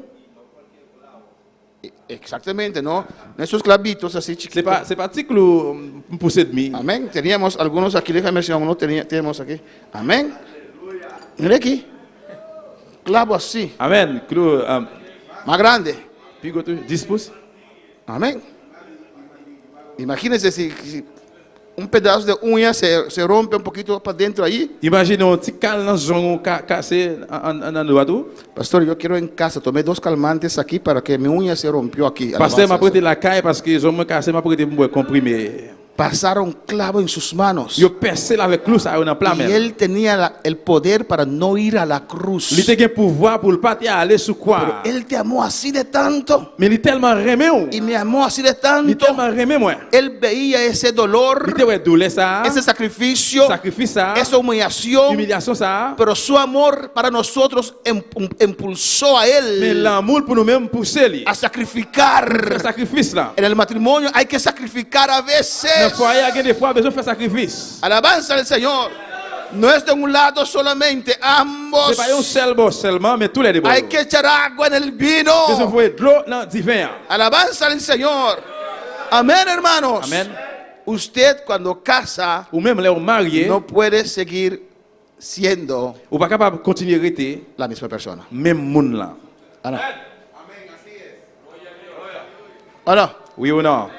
Exactamente, ¿no? Esos clavitos así chiquitos.
C'est pas petit clou poussé de mi.
Amén. Teníamos algunos aquí, déjame ver si uno tenemos aquí. Amén. Mire aquí. Clavo así,
Amen. Clou
más grande.
pigote 10 pouces.
Amén. Imagínense si un pedazo de uña se rompe un poquito para dentro ahí.
Imagine un petit cal dans zone cassé en endroit tout.
Pastor, yo quiero en casa, tomé 2 calmantes aquí para que mi uña se rompió aquí.
Pasteur m'a
Alabanza.
prêté la caille parce que ils ont cassé m'a prêté pour comprimer.
Pasaron clavo en sus manos.
Yo percé avec clou ça dans la
Y
main.
él tenía el poder para no ir a la cruz.
Il était pouvoir pour le pas aller sur quoi.
Él te amó así de tanto.
Mais il tellement remet ou.
Y me amó así de
Il
tanto.
tellement remet moi.
Él veía ese dolor,
Il te ouais douleur ça.
ese sacrificio,
Sacrifice ça.
esa humillación.
Humiliation ça.
Pero su amor para nosotros impulsó a
Mais
él
l'amour pour nous-mêmes pousser lui.
a sacrificar.
Faire sacrifice là.
En el matrimonio hay que sacrificar a
Dans
veces.
le foyer, il y a des fois besoin de faire sacrifice.
Alabanza al Señor. No es de un lado solamente, ambos.
C'est pas un seul boss seulement, mais tous les deux.
Hay que echar agua en el vino.
Besoin de de l'eau dans le divin.
Alabanza al Señor. Amén, hermanos.
Amen.
Usted cuando casa
Ou même les mariés,
no puede seguir siendo
ou pas capable de continuer à rester
la misma persona.
même monde là.
Ahora. Ahora,
Oui ou non?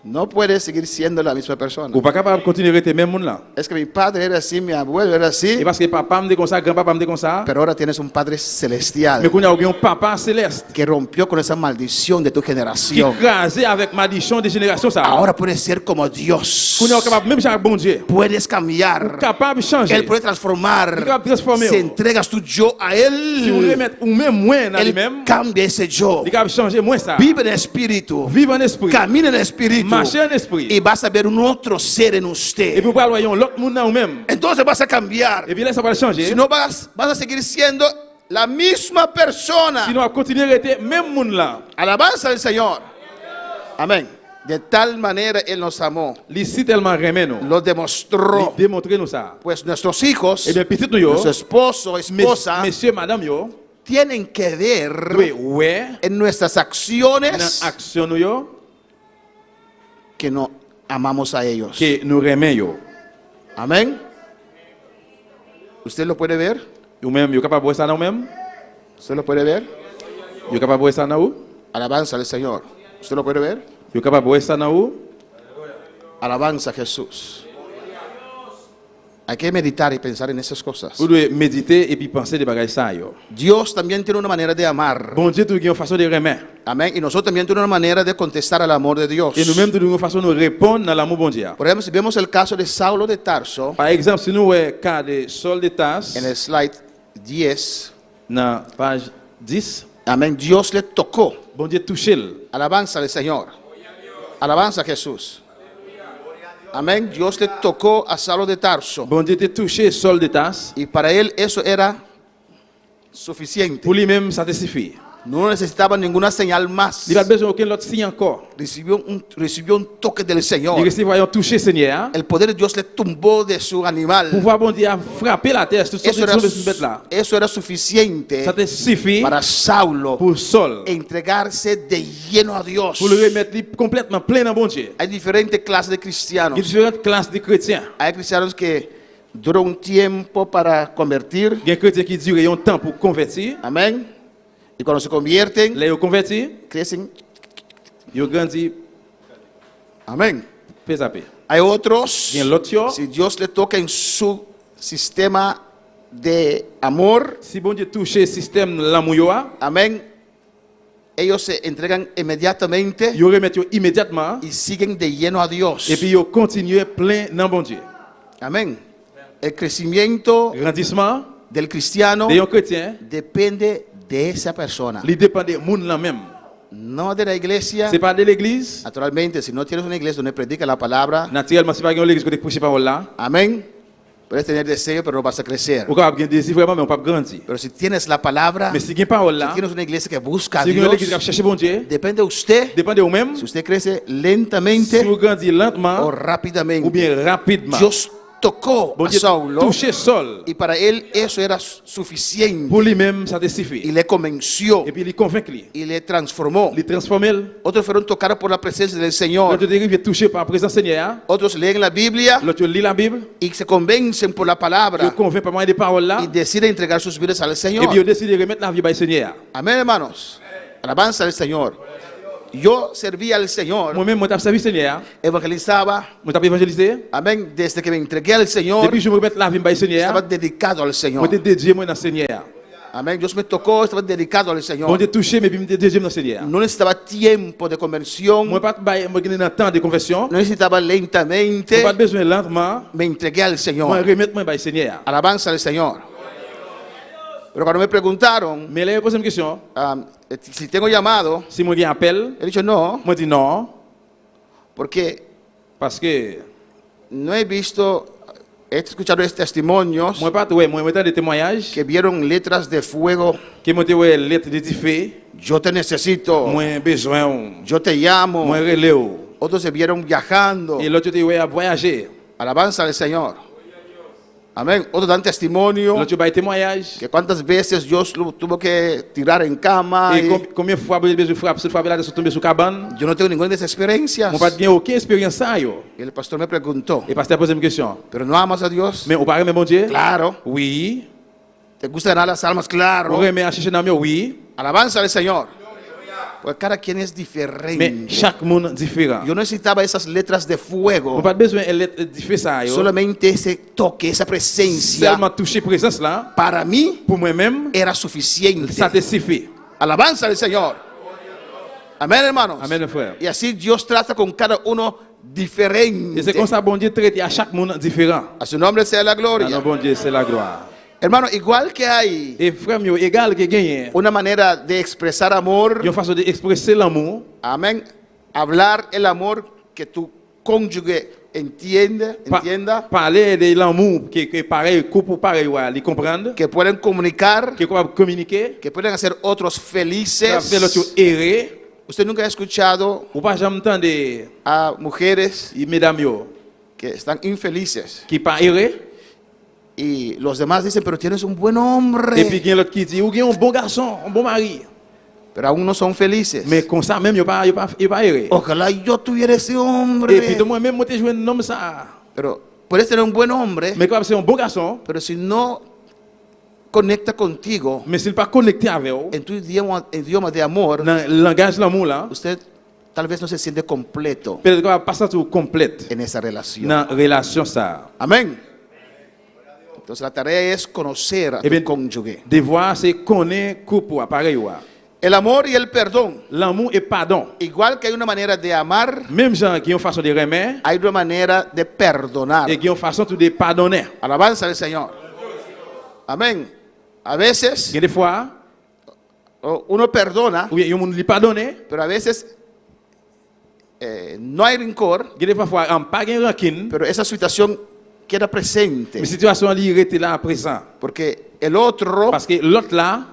no puede seguir siendo la misma persona.
Ou pas capable de continuer à rester même monde là.
Es que mi padre era así, mi abuelo era
Et
así,
parce que papa me dit comme ça, grand-papa me dit comme ça.
pero ahora tienes un padre
Mais
celestial
qu'on a un papa céleste
que rompió con esa maldición de tu
qui
generación.
crasé avec malédiction de génération ça.
Ahora puedes ser como Dios.
Qu'on est capable même chaque bon Dieu.
Puedes cambiar.
Capable de changer.
Él puede transformar.
Il capable de transformer.
Si entregas tu yo a
Si vous
Él,
remettez ou même moins dans
Él
lui-même,
cambia ese yo.
il capable de changer moins ça.
Vive en espíritu.
Vive en esprit.
Camina en espíritu.
Marcher en esprit.
Y vas a ver un otro ser en
Et
usted.
puis vous voyez l'autre monde dans vous-même.
Entonces vas a cambiar.
Et puis là ça va changer.
Si no vas a seguir siendo la misma persona.
Sinon, on va continuer à rester même monde là.
Alabanza al Señor. Amén. De tal manera Él nos amó.
Ici tellement remet nous.
Lo demostró.
Démontrer nous ça.
Pues nuestros hijos,
Et bien petit nous yo,
nuestro esposo, esposa,
monsieur, madame yo,
tienen que ver
oui, ouais,
en nuestras
dans
acciones
action nous yo,
que no amamos a ellos.
que nous remet yo.
Amén. ¿Usted lo puede ver?
Ou même, yo capable de voir ça dans même?
¿Usted lo puede ver?
Yo capable de voir ça dans où?
Alabanza al Señor. ¿Usted lo puede ver?
Yo capable de voir ça dans où?
Alabanza a Jesús. Hay que meditar y pensar en esas cosas.
Vous devez méditer et puis penser des bagages ça yo.
Dios también tiene una manera de amar.
Bon Dieu, tout une façon de remettre.
Amén. Y nosotros también tenemos una manera de contestar al amor de Dios.
Et nous-mêmes, tout une façon de répondre dans l'amour bon Dieu.
Por ejemplo, si vemos el caso de Saulo de Tarso,
Par exemple, si nous voyons le cas de Saul de Tarse,
en el slide 10,
Dans page 10,
Amén. Dios le tocó.
bon Dieu touché.
Alabanza al Señor. Alabanza a Jesús. Amén. Dios le tocó a Saulo de Tarso.
Bon Dieu te touché Saul de Tarse.
Y para él eso era suficiente.
Pour lui-même, ça te suffit.
No necesitaba ninguna señal más.
Il n'a pas besoin d'aucun autre signe encore.
Recibió un toque del Señor.
Il recevait un touché Seigneur.
El poder de Dios le tumbó de su animal.
Pouvoir bon Dieu a frappé la terre, tout ce
Eso era,
de cette bête là.
eso era suficiente
Ça te suffit
para Saulo
pour Saul.
entregarse de lleno a Dios.
Pour le remettre complètement plein dans bon Dieu.
Hay diferentes clases de
Il y a
cristianos.
différentes classes de chrétiens.
Hay cristianos que duran un tiempo para convertir.
Il y a des chrétiens qui durent un temps pour convertir.
Amén. Y cuando se convierten,
Là, ils ont converti,
crecen.
ils ont grandi,
Amén.
peu à peu.
Hay otros,
Il y a l'autre.
si Dios le toca en su sistema de amor,
Si bon Dieu touche le système l'amour,
amén, ellos se entregan inmediatamente
ils remettent immédiatement
y siguen de lleno a Dios.
et puis ils continuent plein dans bon Dieu.
Amén. El crecimiento
Grandissement
del cristiano
de un chrétien,
depende de esa persona,
il dépend des monde là même.
no de la iglesia.
C'est pas de l'église.
Naturalmente, si no tienes una iglesia donde predica la palabra,
Naturellement, c'est pas une église qui prêche parole là.
amén, puedes tener deseo, pero no vas a crecer.
Ou capable de désir vraiment mais on pas grandir.
Pero si tienes la palabra,
Mais si une parole
si
là,
tienes una iglesia que busca a
si une église qui
Dios,
cherche bon Dieu,
depende de usted
dépend de vous-même.
si usted crece
Si
lentamente
vous grandissez lentement
o
ou
rápidamente.
bien rapidement.
Dios tocó
Bon
a
Dieu
Saulo
touché Saul.
y para él eso era suficiente
Pour lui-même, ça te
y
suffit.
le convenció
Et puis il convainc lui.
y le transformó.
Il transforme.
Otros fueron tocados por la presencia del Señor.
L'autre dérive touché par la présence du Seigneur.
Otros leen la Biblia
L'autre lit la Bible.
y se convencen por la
Il
palabra
convainc par moyen des paroles là.
y deciden entregar sus vidas al
Et
Señor.
puis il décide de remettre la vie au Seigneur.
Amén, hermanos. Alabanza al Señor. Yo servía al Señor,
Moi-même, moi, j'ai servi le Seigneur.
evangelizaba.
Moi, j'ai évangélisé.
Amén. Desde que me entregué al Señor,
Depuis que je me remets la vie au
estaba
Seigneur,
dedicado al
moi,
Señor.
j'ai dédié moi dans le Seigneur.
Amén. Dios me tocó, estaba dedicado al
Bon
Señor.
Dieu touché, mais puis je me dédié dans le Seigneur.
No necesitaba tiempo de conversión.
Moi, pas de temps de conversion.
No necesitaba
Moi,
lentamente.
pas besoin lentement.
Me entregué al
Moi,
Señor.
remettre moi au Seigneur.
Alabanza al Señor. Pero cuando me preguntaron
Mais là, je pose une question.
si tengo llamado,
Si moi, j'ai un appel,
he dicho no,
moi, je dis non.
porque
Parce que
no he visto, he escuchado testimonios
moi, pas, ouais, moi, j'ai des témoignages
que vieron letras de fuego.
qui m'ont dit, ouais, lettre de feu.
Yo te necesito,
Moi, besoin.
yo te llamo.
Moi, relève.
Otros se vieron viajando.
Et l'autre dit, ouais, à voyager.
Alabanza al Señor. Amén. Otros dan testimonio
L'autre bail témoignage.
que cuántas veces Dios lo tuvo que tirar en cama.
Et combien de fois vous avez besoin de frapper là, de tomber sur cabane?
Yo no tengo ninguna de esas experiencias.
On pas gagner aucune expérience ça yo.
Y el pastor me preguntó,
Et pasteur pose une question.
¿pero no amas a Dios?
Mais on parle mais bon Dieu?
Claro.
Oui.
¿Te gusta ganar las almas?
On
Claro.
remet à chercher dans mieux? Oui.
Alabanza al Señor. Porque cada quien es
Mais
diferente.
chaque monde différent.
Yo necesitaba esas letras de
On
fuego.
pas besoin de faire ça yo.
Solamente ese toque, esa presencia,
Seulement toucher présence là
para mí
pour moi-même,
era
ça
suficiente.
te suffit.
Alabanza al Señor. Amén, hermanos.
Amen frère.
Y así Dios trata con cada uno diferente.
Et c'est comme ça bon Dieu traite à chaque monde différent.
A su nombre sea la
Ah
gloria.
non, bon Dieu, c'est la gloire.
Hermano, igual que hay
Et frère mieux égal que gagner.
una manera de expresar amor,
Une façon d'exprimer l'amour.
amén, hablar el amor que tu cónyuge entienda,
Parler de l'amour qui est pareil, couple pareil, ouais, les comprendre,
que pueden comunicar,
qui est capable de communiquer,
que pueden hacer otros
qui est
felices.
capable l'autre errer.
Usted nunca ha escuchado
Ou pas jamais entendre
a mujeres
mesdames yo,
que están infelices
qui pas errer.
y los demás dicen, pero tienes un buen
Et puis
hombre,
il y a l'autre qui dit, ou il y a un bon garçon, un bon mari.
pero aún no son felices.
Mais comme ça même, il pas errer.
Ojalá yo tuviera ese
Et puis
hombre.
moi-même, moi, je un homme ça.
Pero puedes tener un buen hombre,
Mais comme c'est un bon garçon,
pero si no conecta contigo
mais s'il pas connecté avec vous,
en tu idioma de amor,
dans le langage de l'amour là,
usted tal vez no se siente completo
peut-être qu'on va passer tout complète
en esa relación.
dans la relation ça.
Amén. Entonces la tarea es conocer a
Eh
tu
bien,
cónyuge.
Devoir c'est connaître couple pareil ouais.
El amor y el perdón.
L'amour et pardon.
Igual que hay una manera de amar,
Même gens qui ont façon de remettre
hay una manera de perdonar.
et qui ont façon tout de pardonner.
Alabanza al Señor. Amén. A veces
Il y a des fois,
uno perdona,
où il y a un monde qui pardonne.
pero a veces no hay rencor,
Il y a des fois, on pas de rancune.
pero esa situación queda presente.
Mais la situation elle est là à présent.
Porque el otro
Parce que l'autre là,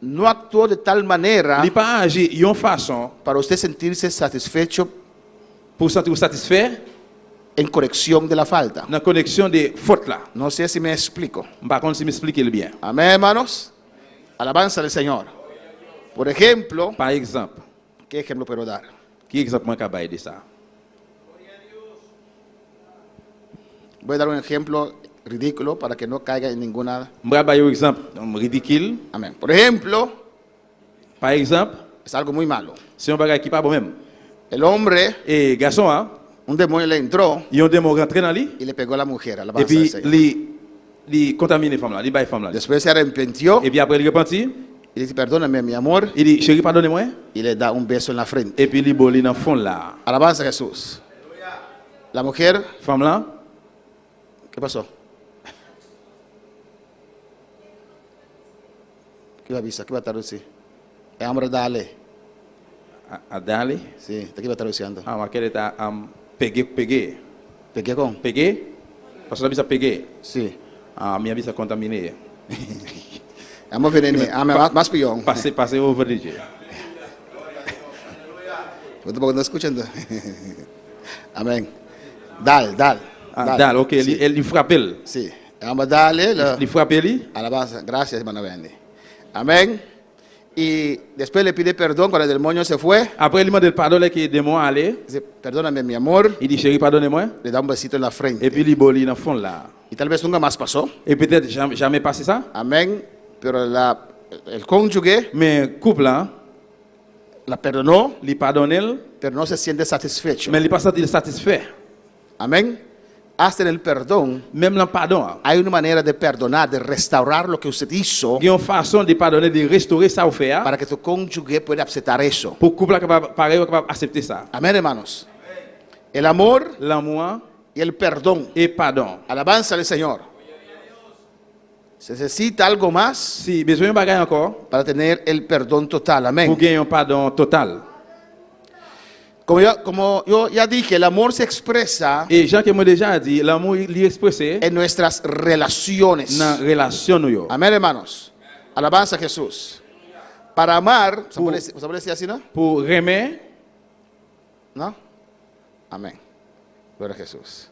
no actuó de tal manera
il n'est pas agi d'une façon
para usted sentirse satisfecho
pour sentir satisfait
en corrección de la falta.
dans la connexion des fautes là.
No sé si me explico.
Par contre, si m'expliquez le bien.
Amén, hermanos. Alabanza del Señor. Por ejemplo,
Par exemple,
¿qué ejemplo puedo dar?
qui exemple moi capable de ça?
Voy a dar un ejemplo ridículo para que no caiga en ninguna.
Je vais un exemple ridicule.
Amén. Por ejemplo,
Par exemple,
es algo muy malo.
c'est un bagage qui pas bon même.
El hombre,
Et garçon, hein,
un demonio le entró
il y a un démon rentré dans lui
y le pegó a la mujer.
et
Alabanza
puis
del Señor.
il contamine les femmes là, il bat les femmes là.
Después se arrepintió
Et puis après il repentit,
y dice, perdóname, mi amor,
il dit chérie pardonnez-moi
y le da un beso en la frente.
et puis il boli dans le fond là.
Alabanza a Jesús. La mujer,
Femme là,
¿qué pasó? ¿Qué va a avisar? ¿Qué va a traducir? El hombre dale.
a d'aller.
Sí, ¿de qué va traduciendo?
Ah, ma quelle est à peguer.
¿Pegué con?
Peguer? Parce que la vie ça peguer.
Sí.
Ah, mi vie ça contaminé.
Vamos a venir, más pillón.
Passer au verdige.
¿Usted tampoco no escuchando? Amén. Dal.
Ah, dal, ok,
Sí.
il frappe.
Sí. Vamos a darle la
Il frappe lui.
alabanza. Gracias, hermano Bendy. Amén. Y después le pide perdón cuando el demonio se fue.
Après, il demande le pardon là que le démon allait.
Dice, perdóname, mi amor.
Il dit chérie pardonnez-moi.
Le da un besito en la
Et
frente.
puis il boli dans le fond là.
Y tal vez nunca más pasó.
Et peut-être jamais passé ça.
Amén. Pero el cónyuge
Mais couple là,
la perdonó,
il pardonne,
pero no se siente satisfecho.
mais il pas senti satisfait.
Amén. Hasta en el perdón
Même le pardon.
hay una manera de perdonar, de restaurar lo que usted hizo
Il y a une façon de pardonner, de restaurer ça au fait.
para que tu cónyuge pueda aceptar eso.
Pour couple là capable pareil capable accepter ça.
Amén, hermanos. El amor
L'amour
y el perdón.
et pardon.
Alabanza al Señor. Se necesita algo más
Si besoin de bagage encore
para tener el perdón total.
pour
Amén.
gagner un pardon total.
Como yo ya dije, el amor se expresa
Et Jean qui m'a déjà dit, l'amour il est expressé
en nuestras relaciones.
dans la relation nous yo.
Amén, hermanos. Alabanza a Jesús. Para amar, ¿se puede decir así, no?
Pour aimer,
¿No? Amén. Gloria a Jesús.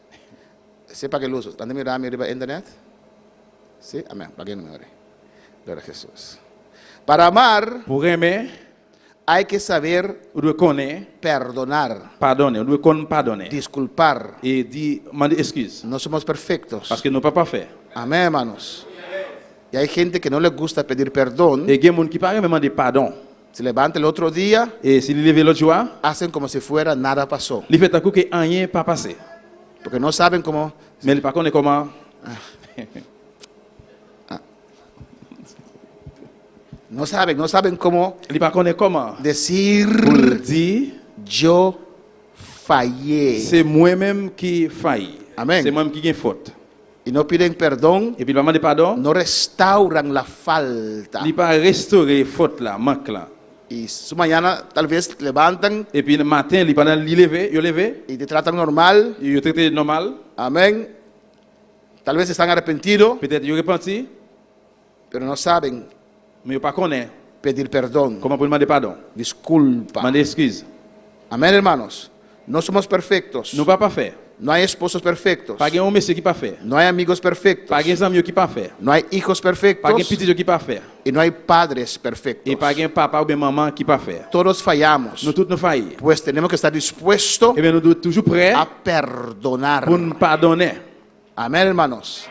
Sepa que lo uso. ¿Dónde mirar mi arriba internet? Sí, amén. Para que no me ore. Gloria a Jesús. Para amar
pour aimer,
hay que saber
on doit connaître,
perdonar,
pardonner, on doit connaître pardonner.
disculpar.
Et dire, demander excuse.
No somos perfectos.
Parce que nous ne pouvons pas faire.
Amén, hermanos. Y hay gente que no le gusta pedir perdón.
Et il y a des gens qui parlent demander pardon.
Se levanta el otro día,
Et s'il lève l'autre jour,
hacen como si fuera nada pasó.
il fait un coup que rien n'est pas passé.
Porque no saben cómo.
Mais il ne connaît pas comment.
No saben cómo
Il ne connaît pas comment.
decir
Pour le dire,
yo fallé.
c'est moi-même qui faillit.
Amen.
C'est moi-même qui ai faute.
Y no piden perdón,
Et puis il va demander pardon.
no restauran la falta.
Il ne pas restaurer faute là, manque là.
Y su mañana tal vez levantan
Et puis le matin, il va lever,
y te tratan normal.
il traite normal.
Amén. Tal vez están arrepentidos,
Peut-être il repenti,
pero no saben
mais il ne connaît
pedir perdón.
comment pour demander pardon.
Disculpa.
Demander excuse.
Amén, hermanos. No somos perfectos.
Nous ne pouvons pas faire.
No hay esposos perfectos.
Pas un monsieur qui pas faire.
No hay amigos perfectos.
Pas un ami qui pas faire.
No hay hijos
Pas un
perfectos.
petit qui pas faire.
Y no hay padres perfectos.
Et pas un papa ou bien maman qui pas faire.
Todos fallamos.
Nous tous nous faillons.
Pues tenemos que estar dispuestos
Et bien nous sommes toujours prêts
a perdonar.
pour nous pardonner,
Amén, hermanos.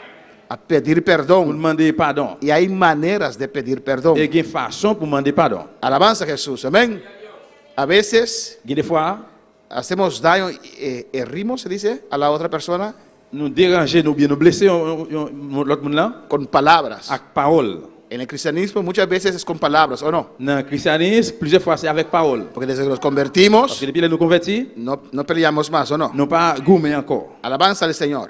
A pedir
pour
perdón.
demander pardon.
Y hay maneras de pedir perdón.
Et il y a une façon pour demander pardon.
Alabanza a Jesús. Amén. A veces
Il y a des fois,
hacemos daño, herimos, se dice, a la otra persona
nous déranger, nous bien nous blesser l'autre monde là
con palabras.
avec parole.
En el cristianismo muchas veces es con palabras, ¿o no?
Dans le christianisme, plusieurs fois c'est avec parole.
Porque desde que nos
Parce
convertimos,
que depuis que nous convertis,
no peleamos más, ¿o no?
nous pas gourmets encore.
Alabanza al Señor.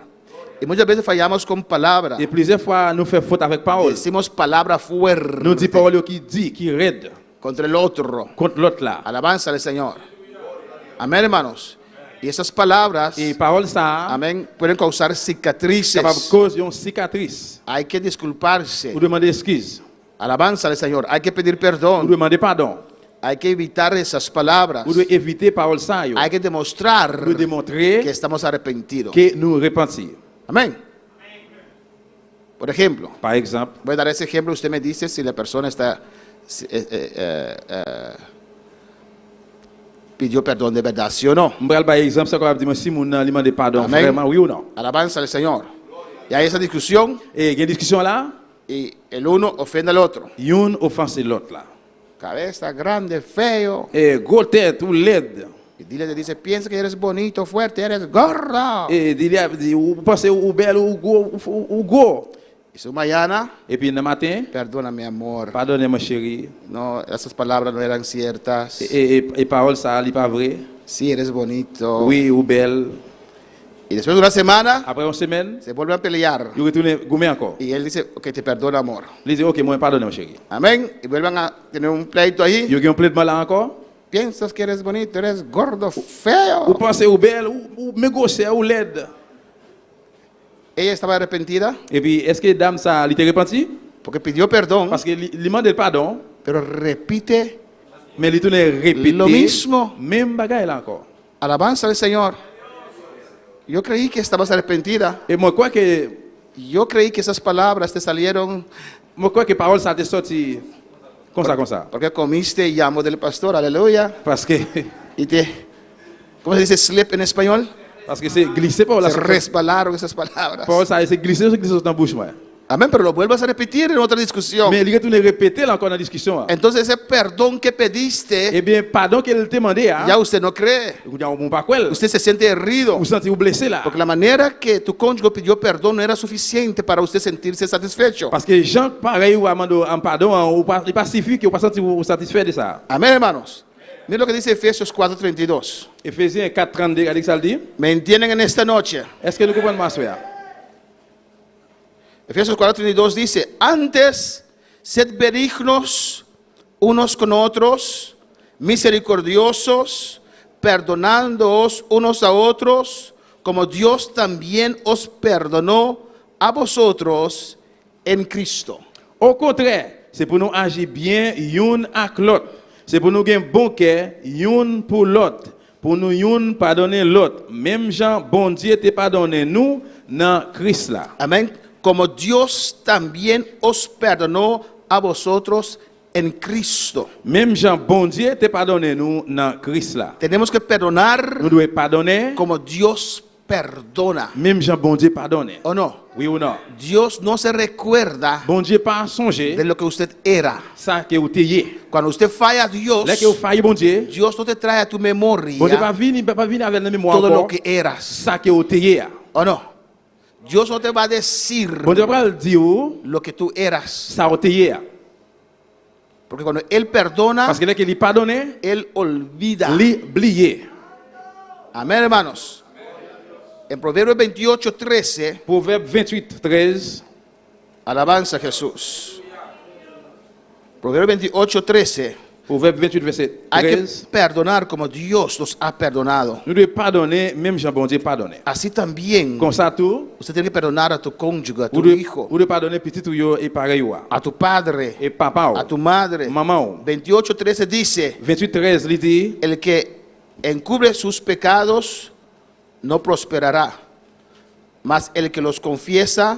Y muchas veces fallamos con palabras.
Et plusieurs fois, nous faisons faute avec parole.
Decimos palabras fuertes
Nous disons parole qui raide
contra el otro.
contre l'autre là.
Alabanza al Señor. Amén, hermanos. Y esas palabras,
Et parole ça,
amén, pueden causar
capable
cicatrices.
de causer une cicatrice.
Hay que disculparse.
Ou demander excuse.
Alabanza al Señor. Hay que pedir
Ou
perdón.
demander pardon.
Hay que evitar esas palabras.
Ou de éviter parole ça.
Hay que demostrar
Ou démontrer
que estamos arrepentidos.
que nous repentir.
Amén. Por ejemplo,
Par exemple,
voy a dar ese ejemplo. Usted me dice si la persona está pidió perdón de verdad, ¿sí o no?
je vais par exemple, c'est comme dire si mon a demandé pardon
Amen.
vraiment oui ou non.
Alabanza al Señor. Y hay esa discusión
Et il y a une discussion là,
y el uno ofende al otro.
une offense l'autre là.
Cabeza grande, feo.
Et gros tête ou laide.
Y dile, le dice, piensa que eres bonito, fuerte, eres gordo.
Et dit ou pensez ou belle ou gros.
Y su mañana,
Et puis le matin,
perdona mi amor.
pardonnez-moi chérie.
No, esas palabras no eran ciertas.
Et parole ça, n'est pas vrai.
Sí, eres bonito.
Oui ou belle.
Y después de una semana,
Après une semaine,
se vuelve a pelear.
il retourne gourmet encore.
Y él dice, ok, te perdono, amor.
Il dit OK, moi pardonnez-moi chérie.
Amén. Y vuelvan a tener un pleito ahí.
Il y a un plaidement là encore.
Piensas que eres bonito, eres gordo, feo.
Ou pensez ou belle ou mégossé ou laide.
Ella estaba arrepentida
Et puis est-ce que dame ça, il était repenti?
porque pidió perdón,
Parce qu'il demande pardon,
pero repite
mais il tourne répéter
Lo mismo.
même bagaille là encore.
alabanza al Señor. Yo creí que estabas arrepentida.
Et moi crois que
Yo creí que esas palabras te salieron
parole ça te sorti comme ça.
porque comiste llamo del pastor, aleluya.
Parce que
Y te, ¿cómo se dice slip en español?
c'est glissé par la
Se resbalaron esas palabras.
parole ça c'est glissé dans la bouche moi.
Amén, pero lo vuelvas a repetir en otra discusión.
Mais il retourne répéter là encore dans la discussion.
Entonces ese perdón que pediste,
Eh bien pardon qu'elle te demandé
ya usted no cree.
ou pas quoi.
Usted se siente herido.
Vous sentez vous blessé là.
Porque la manera que tu cónyuge pidió perdón no era suficiente para usted sentirse satisfecho.
Parce que Jean pareil ou amando en pardon ou pas il pacifique ou pas sentir vous satisfait de ça.
Amén, hermanos. Mira lo que dice Efesios 4:32.
Ephésiens 4:32 regardez ça le dit.
¿Me entienden en esta noche?
Est-ce que nous comprenons ma soeur?
Efesios 4:32 dice, antes sed benignos unos con otros, misericordiosos, perdonándoos unos a otros, como Dios también os perdonó a vosotros en Cristo.
Au contraire, c'est pour nous agir bien une avec l'autre. C'est pour nous gagner bon cœur une pour l'autre. Pour nous une pardonner l'autre. Même Jean, bon Dieu te pardonné nous dans Christ là.
Amén. Como Dios también os perdonó a vosotros en Cristo.
Même Jean, bon Dieu te pardonné nous dans Christ là.
Tenemos que perdonar
Nous devons pardonner.
como Dios perdona.
Même Jean, bon Dieu pardonné.
¿O no?
Oui ou non?
Dios no se recuerda
Bon Dieu pas songer
de lo que usted era.
ça que vous t'ayez.
Cuando usted falla a Dios,
Là que vous faillez bon Dieu,
Dios no te trae a tu
bon Dieu
memoria
pas venir avec la mémoire
todo lo
encore
que eras.
ça que vous t'ayez.
¿O no? Dios no te va a decir
Bon Dieu va dire
lo que tú eras.
ça vous t'ayez.
Porque cuando Él perdona,
Parce que là qu'il est pardonné,
Él olvida.
l'oublier.
Amén, hermanos. En Proverbios 28:13,
Proverbe 28:13.
alabanza a Jesús. Proverbios 28:13.
Proverbe 28, verset
Hay que
13.
perdonar como Dios nos ha perdonado.
Nous devons pardonner, même Jean bon Dieu pardonner.
Así también,
Comme ça tout,
usted tiene que perdonar a tu cónyuge, a tu
vous
hijo,
devez pardonner petit ou yo et pareil ou.
a tu padre,
Et papa ou.
a tu madre.
Maman ou.
28:13 dice,
28:13 il dit,
el que encubre sus pecados no prosperará, mas el que los confiesa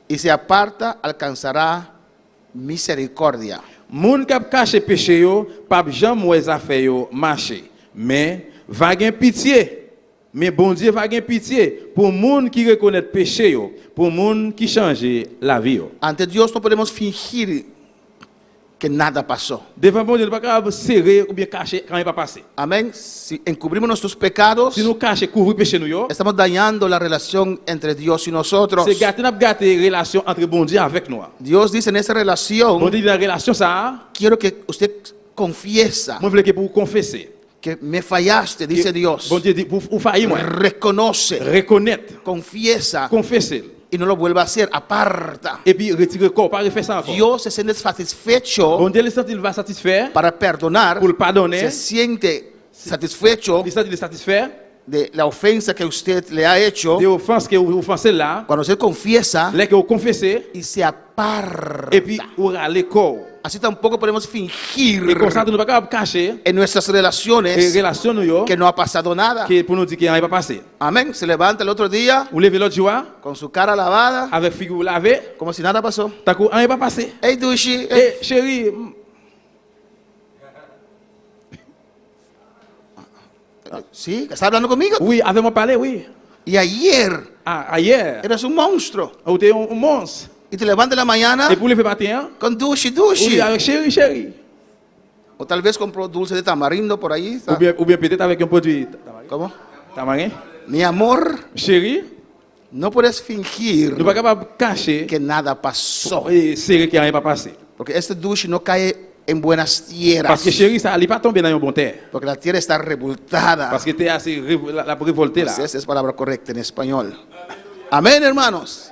y se aparta alcanzará misericordia.
moun k'ap caché péché yo, pas jamais mouais affaire yo marcher. Mais va gen pitié. Mais bon Dieu va gen pitié pour moun qui reconnaît péché yo, pour moun qui change la vie yo.
Ante Dios no podemos fingir que nada pasó.
Devant bon Dieu, nous pas capable serrer ou bien cacher quand il pas passé.
Amén. Si encubrimos nuestros pecados,
Si nous cacher couvrir péché nous yo,
estamos dañando la relación entre Dios y nosotros.
c'est gâter n'a gâter relation entre bon Dieu avec nous.
Dios dice en esa
Bon
relación,
Dieu dans la relation ça,
quiero que usted confiesa,
moi voulais que pour confesser.
que me fallaste, dice Dios.
Bon Dieu dit, ou failli moi.
Reconoce,
Reconnaître,
confiesa
confesser.
y no lo vuelva a hacer. Aparta.
Et puis retirer le corps, pas refaire ça encore.
Dios se siente satisfecho
Bon Dieu, il va satisfaire
para perdonar.
pour le pardonner.
Se siente satisfecho
Il satisfaire
de la ofensa que usted le ha hecho.
des offenses que vous offensez là.
Cuando usted confiesa
Les que vous confessez.
y se aparta.
Et puis, vous râlez le corps.
Así tampoco podemos fingir
Et comme ça, nous ne pouvons pas cacher
en nuestras
les
relaciones
relations nous,
que no ha pasado nada.
que pour nous dire qu'il n'y a pas passé.
Amén. Se levanta el otro día
Vous levez l'autre jour,
con su cara lavada,
avec figure lavée,
como si nada pasó.
t'as coup, rien pas passé.
Hey, Dushi.
Eh, chérie,
Sí, ¿estás hablando conmigo?
oui, avec moi parler, oui.
Y ayer
Ah, hier,
eras un monstruo.
vous êtes un monstre.
Y te levantas en la mañana
Et pour lever matin,
con Dushi,
vous
Dushi.
dites avec chérie, chérie.
O tal vez compró dulce de tamarindo por ahí.
Ou bien peut-être avec un produit
¿Cómo?
tamarin.
Mi amor,
Chérie,
no puedes fingir
nous ne pouvons pas capable cacher
que nada pasó.
et c'est qu'il n'y a rien pas passé.
Porque este Dushi no cae en buenas tierras.
Parce que chérie, ça n'est pas tombé dans une bonne terre.
Porque la tierra está revoltada.
Parce que tu es assez la révolté là.
Esa es palabra correcta en español. Amén, hermanos.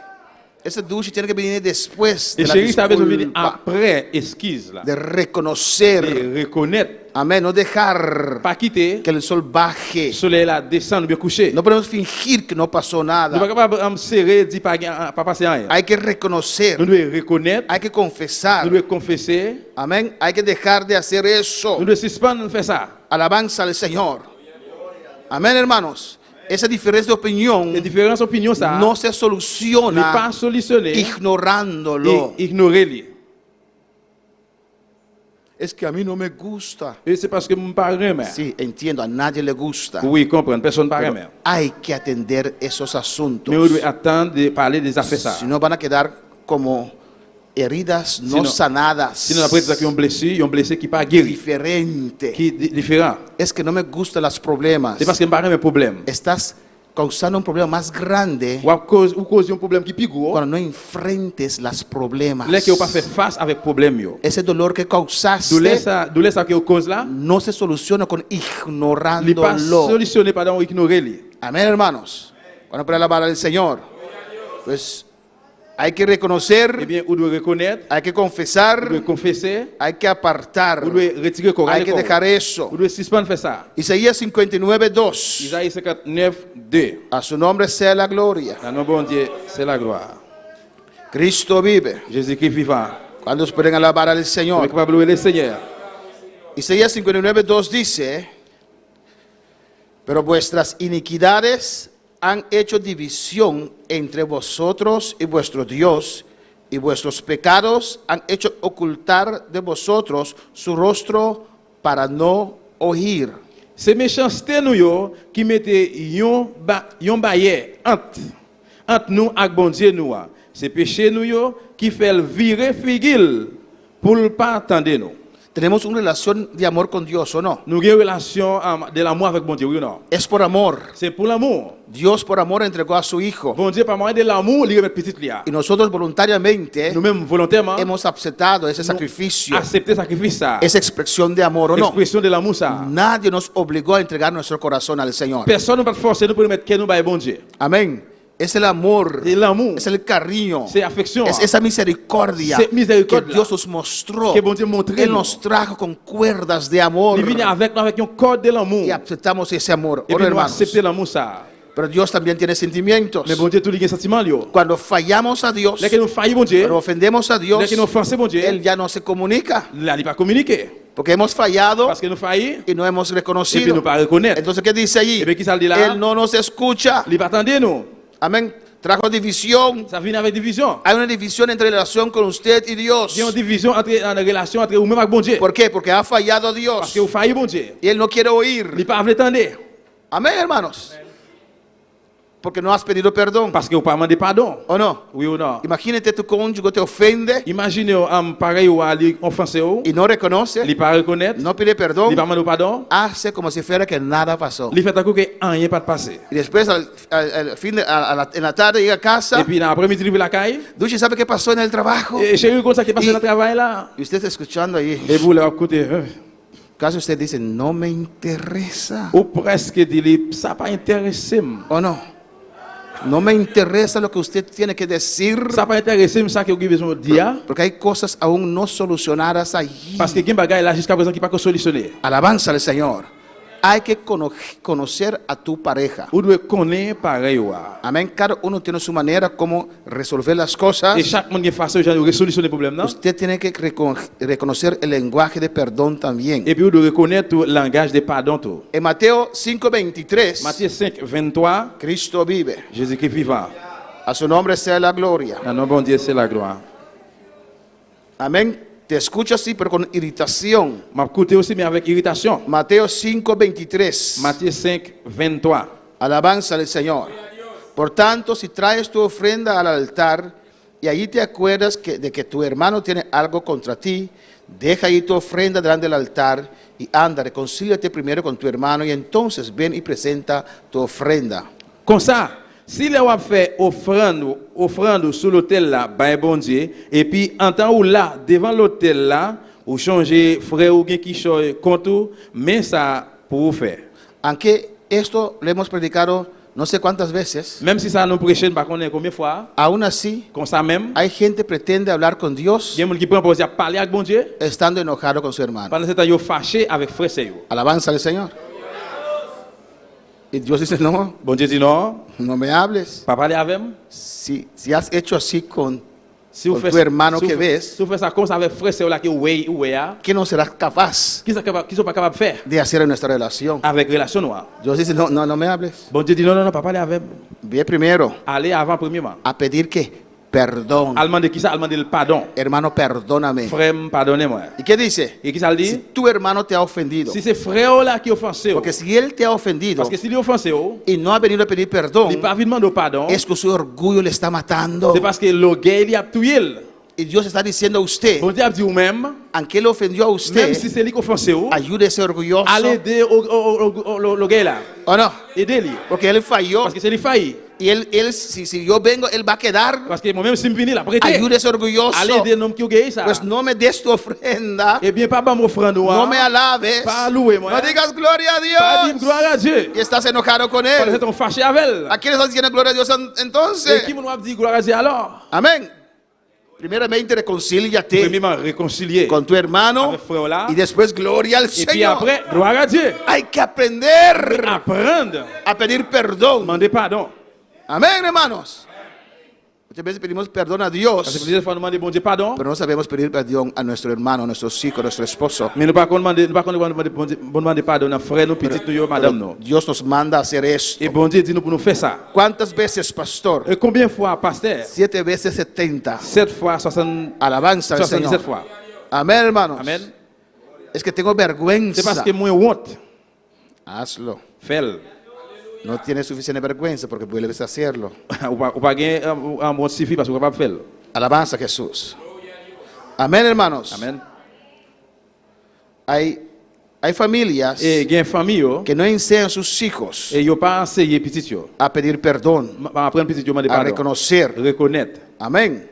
Ese Dushi tiene que venir después de
Et
la
chérie, ça veut venir
disculpa,
après esquisse là.
de reconocer.
De reconnaître,
Amén. No dejar
pas quitter,
que el sol baje.
le soleil là descend ou bien coucher.
No podemos fingir que no pasó
Nous ne
nada.
pouvons pas serrer, dire pas passer rien.
Hay que reconocer.
Nous devons reconnaître,
Hay que
nous
confesar.
devons confesser,
Amén. Hay que dejar de hacer eso.
nous devons suspendre faire ça.
Alabanza al Señor. Amén, hermanos. Esa diferencia de opinión
Les différentes opinions ça
no se
n'est pas
soluciona
solutionné
ignorándolo.
et ignorer-les.
Es que a mí no me gusta.
Et c'est parce que je ne parle pas.
Sí, entiendo, a nadie le gusta.
Oui, comprendre, personne ne parle pas.
Hay que atender esos asuntos.
Mais on doit attendre de parler des affaires ça.
Si no van a quedar como heridas no
Sinon-
sanadas.
Sinon après ça qui ont blessé qui pas guéri,
Diferente.
qui est différent.
Es que no me gustan los problemas.
C'est parce que je ne parle pas de problème.
Estás causando un problema más grande
Ou cause un problème qui est plus gros,
cuando no enfrentes los problemas.
là que vous pas faire face avec problème yo.
Ese dolor que causaste
Douleur ça que vous cause là,
no se soluciona con
il n'est pas
ignorándolo.
solutionné par dans ignorer-les.
Amén, hermanos. Bueno, para alabar al Señor. Pues hay que reconocer,
Eh bien, vous devez reconnaître,
hay que
vous
confesar,
devez confesser,
hay que apartar,
vous devez retirer le corps.
hay que dejar eso.
Vous devez suspendre faire ça.
Isaías 59:2.
Isaïe 59, 2.
A su nombre sea la gloria.
Dans nos bon Dieu, c'est la gloire.
Cristo vive.
Jésus-Christ vivant.
¿Cuántos pueden alabar al
On est
Señor?
capable de louer le Seigneur.
Isaías 59:2 dice: pero vuestras iniquidades han hecho división entre vosotros y vuestro Dios, y vuestros pecados han hecho ocultar de vosotros su rostro para no oír.
C'est méchanceté nous yo qui mette yon barrière entre nous et bon Dieu nous. C'est péché nous yo qui fait le virer figil pour ne pas attendre nous.
Tenemos una relación de amor con Dios, ¿o no?
Nous avons une relation de l'amour avec bon Dieu, oui ou non?
Es por amor.
C'est pour l'amour.
Dios por amor entregó a su Hijo.
Bon Dieu, par moyen de l'amour, il remet petit là.
Y nosotros voluntariamente
Nous-mêmes, volontairement,
hemos aceptado ese sacrificio,
accepter sacrifice ça.
esa expresión de amor, ¿o no?
Expression de l'amour ça.
Nadie nos obligó a entregar nuestro corazón al Señor.
Personne ne peut forcer nous pour mettre que nous bail bon Dieu.
Amén. Es el amor,
C'est l'amour,
es el cariño,
c'est affection.
es esa misericordia
C'est miséricorde
que Dios nos mostró.
que bon Dieu montre
Él
nous.
nos trajo con cuerdas de amor
Il vient avec nous avec un code de l'amour.
y aceptamos ese amor.
Et
Ahora,
puis nous
hermanos,
accepter l'amour ça.
pero Dios también tiene sentimientos.
Mais bon Dieu, tout les sentiments yo.
Cuando fallamos a Dios,
Là que nous faillons bon Dieu,
cuando ofendemos a Dios,
là que nous offensons bon Dieu,
Él ya no se comunica.
là il pas communiquer
Porque hemos fallado
parce que nous faillis
y no hemos
et puis
reconocido.
nous pas reconnaître.
Entonces, ¿qué dice allí?
Et bien, qui ça dit là?
Él no nos escucha.
Il pas attendre nous.
Amén. Trajo división.
Ça vient avec division.
Hay una división entre relación con usted y Dios.
Il y a une division entre en relation entre vous-même avec bon Dieu.
¿Por qué? Porque ha fallado
Parce
Dios.
que vous faillez bon Dieu.
Y Él no quiere oír.
Il pas veut attendre
Amén, hermanos. Porque no has pedido perdón.
parce que vous pas demandé pardon.
¿O no?
Oui ou non?
Imagínate tu cónyuge te ofende
Imaginez pareil ou ali offensé ou,
y no reconoce,
il pas reconnaître,
no pide perdón,
il pas demander pardon,
hace como si fuera que nada pasó.
il fait à coup que rien pas passé.
Y después, en la tarde, llega a
Et
casa.
puis dans l'après-midi, il va la caille.
Duchi, ¿sabe qué pasó en el trabajo?
Et chérie, comme ça qui passe
Y-
dans le travail là.
Y usted está escuchando ahí.
Et vous là, à côté,
Casi usted dice, no me interesa.
Ou presque dit, ça pas intéressé.
¿O no? No me interesa lo que usted tiene que decir.
Ça pas intéressé, ça que vous avez besoin de dire.
Porque hay cosas aún no solucionadas allí.
Parce que il y a des bagages là jusqu'à présent qui pas solutionné.
Alabanza al Señor. Hay que conocer a tu pareja.
Vous devez connaître pareil.
Amén. Cada uno tiene su manera como resolver las cosas.
Et chaque monde qui fait ça, de solutionner les problèmes.
Usted tiene que reconocer el lenguaje de perdón también.
Et puis vous devez reconnaître le langage de pardon. Tout.
En Mateo 5:23,
Matthieu 5, 23,
Cristo vive.
Jésus-Christ vivant.
A su nombre sea la gloria.
Le nom bon Dieu, c'est la gloire.
Amén. Te escucho así, pero con irritación.
M'a écouté aussi, mais avec irritation.
Mateo 5:23.
Matthieu 5, 23.
Alabanza al Señor. Por tanto, si traes tu ofrenda al altar y allí te acuerdas de que tu hermano tiene algo contra ti, deja ahí tu ofrenda delante del altar y anda, reconcíliate primero con tu hermano y entonces ven y presenta tu ofrenda.
Comme ça, si les gens fait offrande sur l'autel là, ben bon Dieu, et puis en temps où là, devant l'autel là, ou changer frère ou bien qui change compte, mais ça pour vous faire.
Aunque esto lo hemos predicado no sé cuántas veces,
Même si ça nous prêche, pas connaît combien de fois,
aún así,
comme ça même,
hay gente que pretende hablar con Dios
il y a des gens qui prennent pour dire parler avec bon Dieu,
estando enojado con su hermano.
pendant ce temps, ils fâché avec frère c'est yo.
Alabanza al Señor. Y Dios dice, no,
Bon Dieu dit non,
no me hables.
pas parler avec moi.
Si has hecho así con
Si vous
Con
faites
tu hermano
si vous
que
faites-
ves.
si vous faites ça comme ça avec frère c'est là qui ouais ah,
¿qué no serás capaz
qui sont pas capables de faire
de hacer en nuestra relación?
avec relation noire.
Dios dice, no me hables.
Bon Dieu dit non, pas parler avec moi.
Ve primero
Allez avant premièrement.
a pedir que perdón.
Allemand de qui ça? Allemand de le pardon.
Hermano, perdóname.
Frère, pardonnez-moi.
¿Y qué dice?
Et qui ça le
Si
dit?
tu hermano te ha ofendido,
Si c'est frère là qui offense,
porque si él te ha ofendido
parce que s'il est offensé,
y no ha venido a pedir perdón,
il pas vite demander pardon,
es que su orgullo le está matando.
c'est parce que l'orgueil il a tué.
Y Dios está diciendo a usted,
Bon Dieu a dit ou même,
aunque él ofendió a
même
usted,
si c'est lui qui offense,
ayude a ese orgulloso.
allez aider l'orgueil là.
¿O no?
Aidez-lui.
Porque él falló.
Parce que c'est lui failli.
Y él si yo vengo, él va a quedar.
Parce que moi-même, si je finis là, prêtez.
Ayude a ese orgulloso.
Allez aider l'homme qui orgueille ça.
Pues no me des tu ofrenda.
Eh bien, pas mon offrande,
No me alabes.
pas louer moi.
No digas gloria
Pas
a
dire
Dios.
gloire à Dieu.
Y estás enojado con
Parce que
él.
t'es fâché avec elle.
¿A quién estás diciendo gloria a Dios
Et
entonces?
qui nous a dit gloire à Dieu alors?
Amén. Primeramente reconcíliate
Premièrement, réconcilier
con tu hermano
avec frère là.
y después gloria al
Et puis
Señor.
après, gloire à Dieu.
Hay que aprender
Apprendre
a pedir perdón.
demander pardon.
Amén, hermanos. Muchas veces pedimos perdón a
Parce que
Dios,
plusieurs fois, nous demandons bon Dieu pardon.
pero no sabemos pedir perdón a nuestro hermano, a nuestros hijos, a nuestro esposo.
Mais nous ne pouvons pas demander pardon à frère, nous, petit, nous, madame, nous.
Dios nos manda a hacer esto.
Et bon Dieu dit nous pour nous faire ça.
¿Cuántas veces, pastor?
Et combien de fois, pasteur?
7 veces 70.
7 fois, 60,
Alabanza al
77
Señor.
fois.
Amén, hermanos.
Amen.
Es que tengo
C'est parce
vergüenza.
que moi, honte.
Hazlo.
Fais-le.
No tienes suficiente vergüenza porque vuelves a hacerlo.
Ou pas gagner un mot suffit parce que vous ne pouvez pas faire.
Alabanza a Jesús. Amén, hermanos.
Amen.
Hay familias
Et il y a une famille,
que no enseñan a sus hijos
et ils n'ont pas enseigné petit.
a pedir perdón,
Apprendre petit, demander
a
pardon.
reconocer.
Reconnaître.
Amén.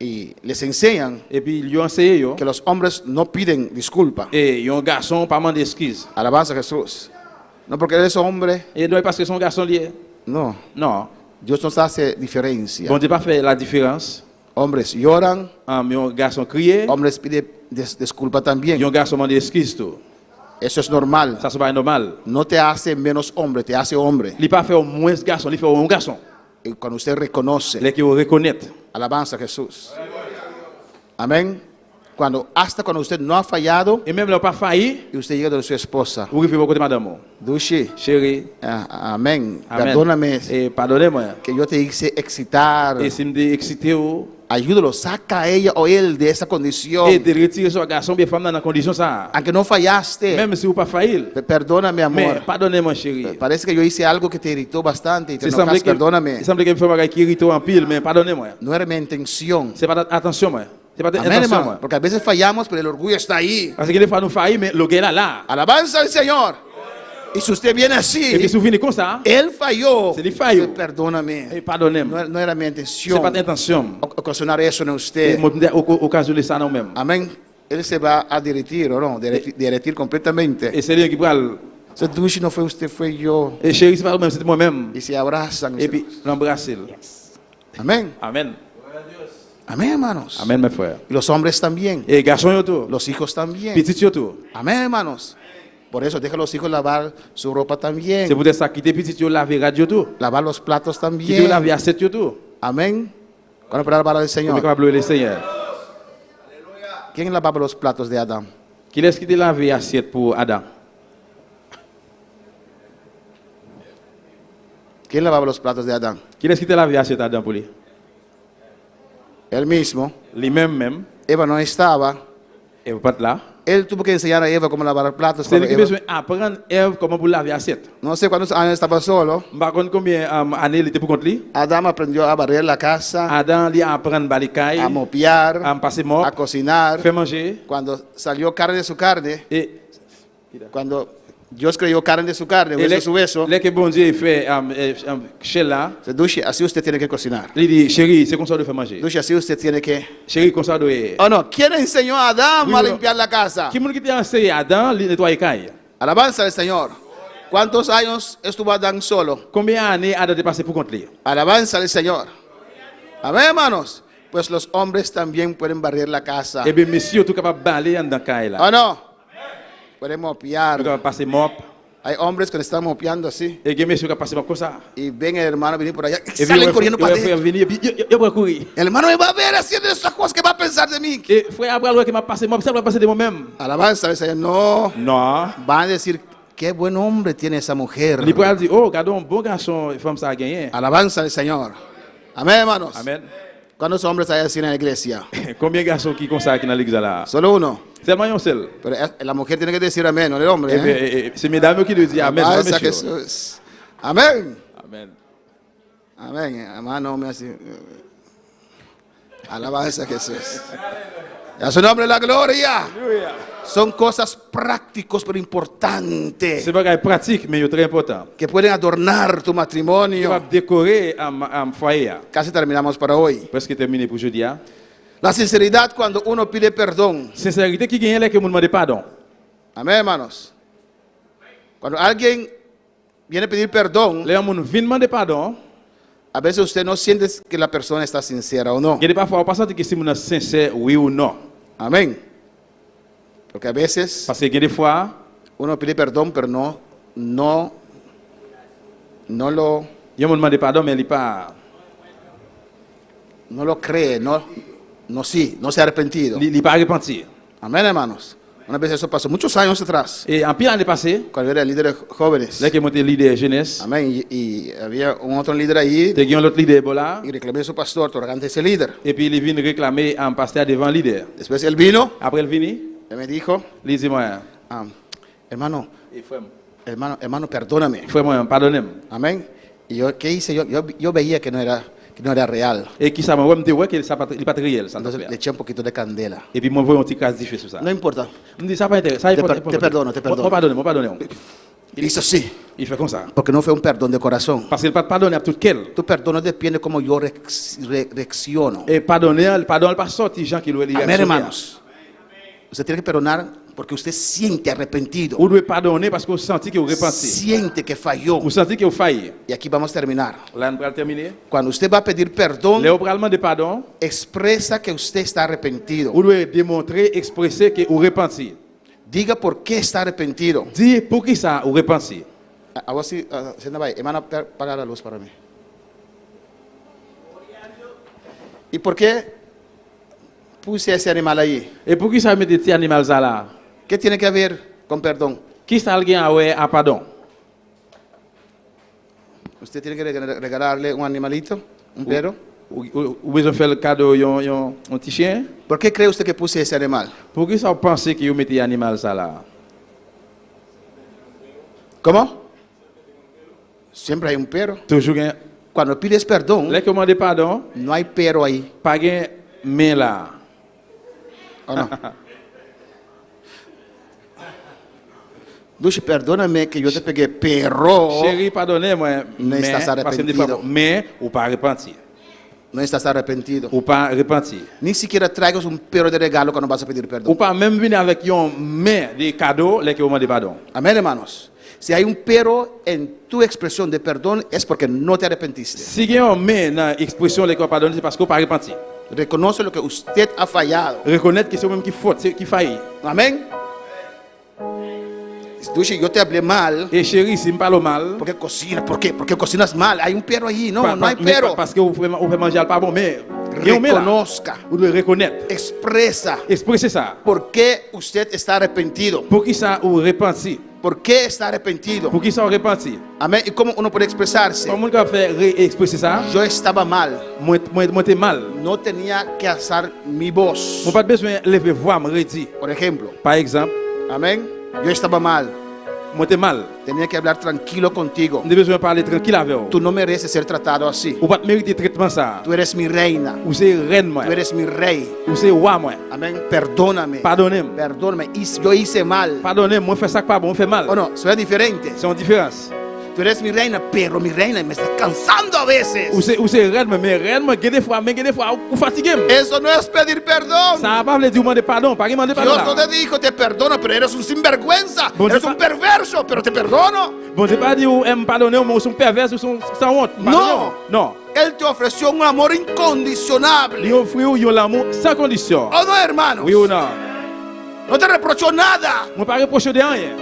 Y les enseñan
Et puis, ils ont enseigné,
que los hombres no piden disculpa.
et ils ont un garçon, pas demander excuse.
Alabanza a Jesús. No porque eres hombre,
Et non, parce que son garçon lié.
no.
Non.
Dios nos hace diferencia.
Bon Dieu pas fait la différence.
Hombres lloran,
Un garçon crié,
hombres piden disculpa
et
también.
un garçon demande excuse. Tout.
Eso es normal.
Ça, c'est pas normal.
No te hace menos hombre, te hace hombre.
Il pas fait au moins garçon, il fait un garçon.
Y cuando usted reconoce,
Les qui reconnaître.
alabanza a Jesús. Amén. Hasta cuando usted no ha fallado
Et même là, pas failli,
y usted llega donde su esposa.
vous arrivez au côté madame.
Dushi,
Chérie,
amén.
amen.
Perdóname
Et pardonnez-moi.
que yo te hice excitar.
Et si me dis excité,
Ayúdalo, saca a ella o él de esa condición.
et de retirer ce garçon, bien femme dans la condition ça.
Aunque no fallaste,
Même si vous pas failli.
perdóname, amor.
Mais pardonnez-moi, chérie.
Parece que yo hice algo que te irritó bastante y te
Il semble
enojas,
que
perdóname.
il semble que me fait un bagage qui irrite en pile, mais pardonnez-moi.
No era mi intención.
C'est pas attention, moi. C'est pas
Amén,
attention,
hermano.
moi.
Porque a veces fallamos, pero el orgullo está ahí.
Parce que des fois nous faillit, mais le gars là.
Alabanza al Señor. Y si usted viene
Et
así,
puis si vous venez comme ça,
él falló.
C'est lui falló.
Perdóname.
et pardonnez-moi.
No era mi
C'est
intención
pas intention.
ocasionar eso en
Et
usted.
occasionner ça nous-mêmes.
Amén. él se va a derretir, ¿o no? Derretir completamente.
Et c'est lui qui parle.
Se douche, no fue usted, fue yo.
Et chérie, c'est pas moi-même, c'est moi-même.
Y se abrazan.
Et puis, l'embrasser.
Amén.
Amen.
Amén, hermanos.
Amen, mes frères.
Y los hombres también.
Et garçon, yo tout.
Los hijos también.
Petit, yo tout.
Amén, hermanos. Por eso deja a los hijos lavar su ropa también.
C'est pour ça quitter petit, yo laver radio tout.
Lavar los platos
Quitter
también.
laver assiette, yo tout.
Amén. ¿Cuándo para la palabra del
Comme
Señor?
capable de le Seigneur.
¿Quién lavaba los platos de Adán?
Qui laisse quitter laver assiette pour Adam?
¿Quién lavaba los platos de Adán?
Qui laisse quitter laver assiette Adam pour lui?
Él mismo.
Lui-même.
Eva no estaba.
Et vous pas là.
Él tuvo que enseñar a Eva cómo lavar platos.
C'est lui qui a
Eva-
besoin d'apprendre Ève comment pour laver assiette.
No sé cuántos años estaba solo.
Je ne sais pas combien d'années il était pour contre lui.
Adán aprendió a barrer la casa,
Adam lui a apprendre à balayer,
a mopiar,
à passer
a
mop,
cocinar.
faire manger.
Cuando salió carne de su carne,
Et
cuando Dios creó carne de su carne, hueso de su hueso,
dès que bon Dieu fait chez là,
se duche, así usted tiene que cocinar.
il dit chérie, c'est comme ça de faire manger.
Duche, así usted tiene que...
Chérie, comme ça de.
Oh no, ¿quién enseñó a Adán
Oui,
a
no.
limpiar la casa?
Qui m'a dit enseigner à Adam de nettoyer caille?
Alabanza al Señor. ¿Cuántos años estuvo Adán solo?
Combien d'années Adam a passé pour contre lui?
Alabanza al Señor. Amén, hermanos. Pues los hombres también pueden barrer la casa.
Eh bien, monsieur, tout capable de balayer dans caille là.
Oh no, pueden
Tout
mopiar.
capable de passer mop.
Hay hombres que están mopiando así
Et que monsieur capable de passer mop comme ça.
y ven el hermano venir por allá y
Et puis,
salen
il
corriendo para
va
adentro.
venir, il va courir.
El hermano me va a ver haciendo esas cosas que va a pensar de mí.
Et frère, après, alors qu'il m'a passé mop, ça va passer de moi-même.
Alabanza al Señor. No,
Non.
van a decir, qué buen hombre tiene esa mujer.
Il pourrait dire, oh, regardons, un bon garçon, femme ça a gagné.
Alabanza al Señor. Amén, hermanos.
Amen.
¿Cuántos hombres hay así en la iglesia?
Combien de garçons qui consacrent dans l'église là?
Solo uno.
Seulement un seul.
Pero la mujer tiene que decir amén, no el hombre.
Eh bien, c'est mesdames qui le disent Amen. non,
Alabanza a
monsieur.
Jesús. Amén.
Amen.
Amén. Hermano, me hace. Alabanza a Jesús. Y a su nombre la gloria. Son cosas prácticas pero importantes
C'est pas pratique, mais très important.
que pueden adornar tu
Tu vas
matrimonio.
décorer un foyer.
Casi terminamos para hoy.
Presque terminé pour jeudi.
La sinceridad cuando uno pide perdón.
Sincérité qui gagne là que vous demandez pardon.
Amén, hermanos. Cuando alguien viene a pedir perdón,
Les gens viennent demander pardon.
a veces usted no siente que la persona está sincera o no.
Il y a parfois pas sentir que si vous êtes sincère, oui ou non.
Amén. Porque a veces
Parce qu'il y a des fois,
uno pide perdón, pero no lo
il y a demandé pardon, mais il n'est pas.
no lo cree, no se ha arrepentido.
Il n'est pas repenti.
Amén, hermanos. Una vez eso pasó muchos años atrás,
Et en pire l'année passée,
cuando era el líder de jóvenes.
là que monté leader jeunesse,
Amén. Y había un otro líder ahí
il y a un autre leader là,
y reclamé a su pastor, torgante ese líder.
et puis il vient réclamer un pasteur devant le leader.
Después él vino
Après il vient,
y me dijo,
il dit moi,
hermano,
frère,
perdóname.
moi, pardonnez-moi.
Amén. Y yo, ¿qué hice? Yo veía que no era real.
Et qui ça m'a dit ouais que ça pas il pas réel ça.
Entonces le eché un poquito de candela.
Et puis moi voyons un petit casse difficile sur ça.
No importa.
Il me dit ça pas intéressant, ça
Te perdono.
Moi pardonne.
Él hizo así,
Il fait comme ça.
porque no fue un perdón de corazón.
Parce qu'il pas pardonner à tout quel.
Tu perdón no depende cómo yo reacciono.
Et pardonner, pardon pas sorti gens qui doivent
Amén, hermanos. Usted tiene que perdonar porque usted siente arrepentido.
Vous devez pardonner parce que vous sentez que vous repentez.
Siente que falló.
Vous sentez que vous faillez.
Y aquí vamos a terminar.
Là, nous allons terminer.
Cuando usted va a pedir perdón,
Les opérations de pardon,
expresa que usted está arrepentido.
vous devez démontrer, expresser que vous repentez.
Diga por qué está arrepentido.
Dis pour qui ça vous repentez.
Hago así, hermano, paga la luz para mí. ¿Y por qué puse ese animal ahí?
Et pour qui ça met des petits animaux là?
¿Qué tiene que ver con perdón?
Qui ça alguien a pardon?
Usted tiene que regalarle un animalito, un perro.
Ou besoin faire le cadeau un petit chien?
¿Por qué cree usted que puse ese animal?
Pour qui ça vous pensez que vous mettez animal là?
¿Cómo? Siempre hay un pero.
Toujours un.
Cuando pides perdón,
Les commandes pardon,
no hay pero ahí.
pas gain mais là.
¿O no? Duche, perdóname que yo te pegué, pero
Chérie, pardonnez-moi,
Mais
mais
estás
parce que des fois,
arrepentido.
mais ou pas repenti.
no estás arrepentido.
ou pas repenti.
Ni siquiera traigas un pero de regalo cuando vas a pedir
Ou
perdón.
pas même venir avec un main de cadeaux les que vous demandez pardon.
Amén, hermanos. Si hay un pero en tu expresión de perdón, es porque no te arrepentiste.
Si il y a un main dans l'expression les que vous pardonnez, c'est parce que vous pas repenti.
Reconoce lo que usted ha fallado.
Reconnaître que c'est vous-même qui faute, c'est qui faillit.
Amén. Dushi, yo te hablé mal
Et chérie, si me parle mal,
porque cocinas. ¿Por qué? Porque cocinas mal. Hay un pero allí. No, no hay
mais
pero.
parce que vous pouvez manger pas bon, mais il y a un mais là.
Reconozca.
Vous devez reconnaître.
Expresa.
Expressez ça.
¿Por qué usted está arrepentido?
Pour qui ça ou repenti?
¿Por qué está arrepentido?
Pour qui ça ou repenti?
Amén. ¿Y cómo uno puede expresarse?
Comment on peut faire expresser ça?
Yo estaba mal.
Moi t'es mal.
No tenía que alzar mi voz.
Moi pas besoin de lever voix, me redire.
Por ejemplo.
Par exemple,
Amén. Yo estaba mal.
moi t'es mal.
Tenía que hablar tranquilo contigo.
On a besoin de parler tranquille avec vous.
Tú no mereces ser tratado así.
Ou pas mériter traitement ça.
Tú eres mi reina.
Ou c'est reine moi.
Tú eres mi rey.
Ou c'est roi moi.
Amén. Perdóname.
Pardonnez-moi.
Perdóname. Yo hice mal.
Pardonnez-moi, moi fais ça pas bon, fait mal.
¿O no? Suena diferente.
C'est une différence.
Tú eres mi reina, pero mi reina me está cansando a veces.
Ou c'est reine mais reine moi des fois ou fatigué.
Eso no es pedir perdón.
Ça va pas veut dire demander pardon, pas demander pardon.
Dios no te dijo te perdono, pero eres un sinvergüenza.
Bon,
Eres
c'est
un
pas-
perverso, pero te perdono.
Bon, c'est pas dire ou aime pardonner ou sont pervers ou sont sans honte.
Non.
Non.
Él te ofreció un amor
Il
incondicionable.
offre ou l'amour sans condition.
¿O no, hermanos?
Oui ou non?
No te reprochó nada.
Moi pas reprocher de rien.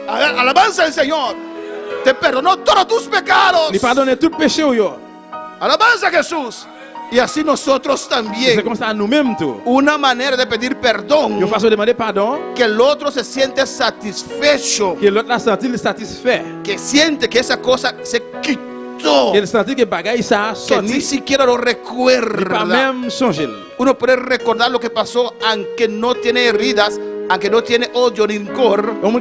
Alabanza al Señor. Te perdonó todos tus pecados.
Il pardonne tout péché ou yo.
Alabanza a Jesús. Y así nosotros
C'est
también.
comme ça nous-mêmes tout.
Una manera de pedir perdón.
Une façon de demander pardon,
Que el otro se siente satisfecho.
que l'autre l'a senti le satisfait.
Que siente que esa cosa se quitó.
Il senti que bagaille ça
Que ni
sorti.
siquiera lo
Il pas
recuerda.
même songer.
Uno puede recordar lo que pasó aunque no tiene heridas, aunque no tiene odio ni rencor,
On me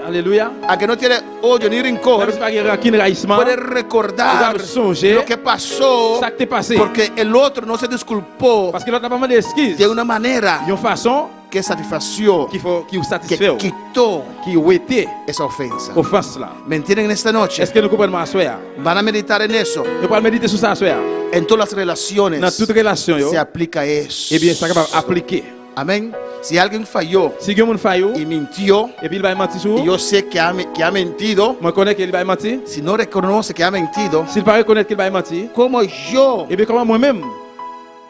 alléluia.
aunque no tiene odio ni rencor.
C'est pas qu'il y a rancune, raissement.
Puede recordar
Puede songer
lo que pasó
ça qui t'est passé.
porque el otro no se disculpó
Parce que l'autre n'a pas demandé d'excuses.
de una manera
Une façon
que satisfació,
qui vous
que
satisfait,
quitó
qui ouétait
esa ofensa.
offense là.
¿Me entienden en esta noche?
Est-ce que nous comprenons à soir?
Van a meditar en eso.
Nous pouvons méditer sur ça à soir.
En todas las relaciones
Dans toute relation, yo,
se aplica eso.
eh bien, ça capable appliquer.
Amén. Si alguien falló
Si quelqu'un faille
y mintió,
et puis il va mentir sur
y yo sé que ha mentido,
moi connais qu'il va mentir.
si no reconoce que ha mentido,
S'il pas reconnaître qu'il va mentir,
como yo
et bien comment moi-même,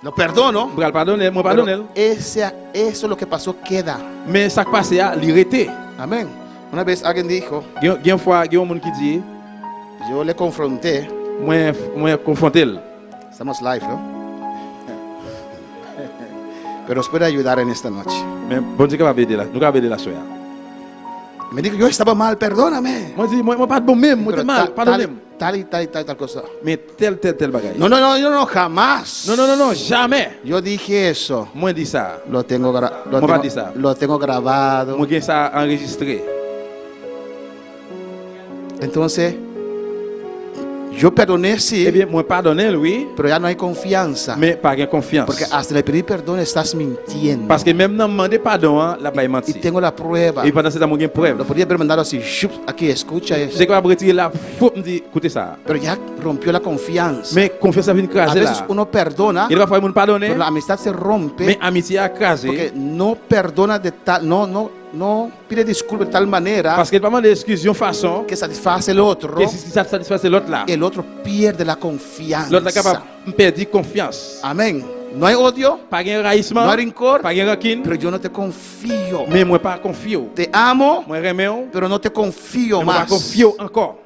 lo perdono,
je vais le pardonner, moi
pero
pardonner.
eso lo que pasó queda.
Mais ça qui passe à l'irrité.
Amén. Una vez alguien dijo,
Il y a une fois, il y a un monde qui dit,
yo le confronté,
moi confronté.
estamos live, ¿no? Pero os puede ayudar en esta noche.
Mais bon Dieu capable aider là. Nous capable aider la soeur.
Me dijo, yo estaba mal, perdóname.
Moi dis moi pas de bon même, moi
Pero
t'es mal, pardonnez.
tal y tal cosa.
Mais tel bagaille.
No, jamás.
Non, jamais.
Yo dije eso.
Moi dis ça.
Lo tengo,
Moi pas dit ça.
lo tengo grabado.
Moi gain ça enregistré.
Entonces, yo perdoné sí,
Eh bien, moi pardonner oui,
pero ya no hay confianza.
mais pas gain confiance.
Porque hasta le pedir perdón estás mintiendo.
Parce que même dans demander pardon, hein, la baille
Y
menti.
tengo la prueba.
Et pendant ce temps, moi gain preuve.
Lo podría haber mandado así, shup, aquí, escucha eso.
J'ai capable retirer la faute me dit écoutez ça.
Pero ya rompió la confianza.
Mais confiance a venu
A
craser
veces
là.
uno perdona,
Il va falloir me pardonner,
pero la amistad se rompe
mais amitié a craser.
porque no perdona de tal, no pide disculpas de tal manera
Parce qu'il pas mal d'excuses d'une façon
que satisface el otro.
que si ça satisfait l'autre là.
El otro pierde la confianza.
L'autre est capable de perdre confiance.
Amén. No hay odio,
Pas de raissement,
no hay rencor,
pas de rancune,
pero yo no te confío.
mais moi pas confié.
Te amo,
Moi remets,
pero no te confío
mais moi pas
más.
confié encore.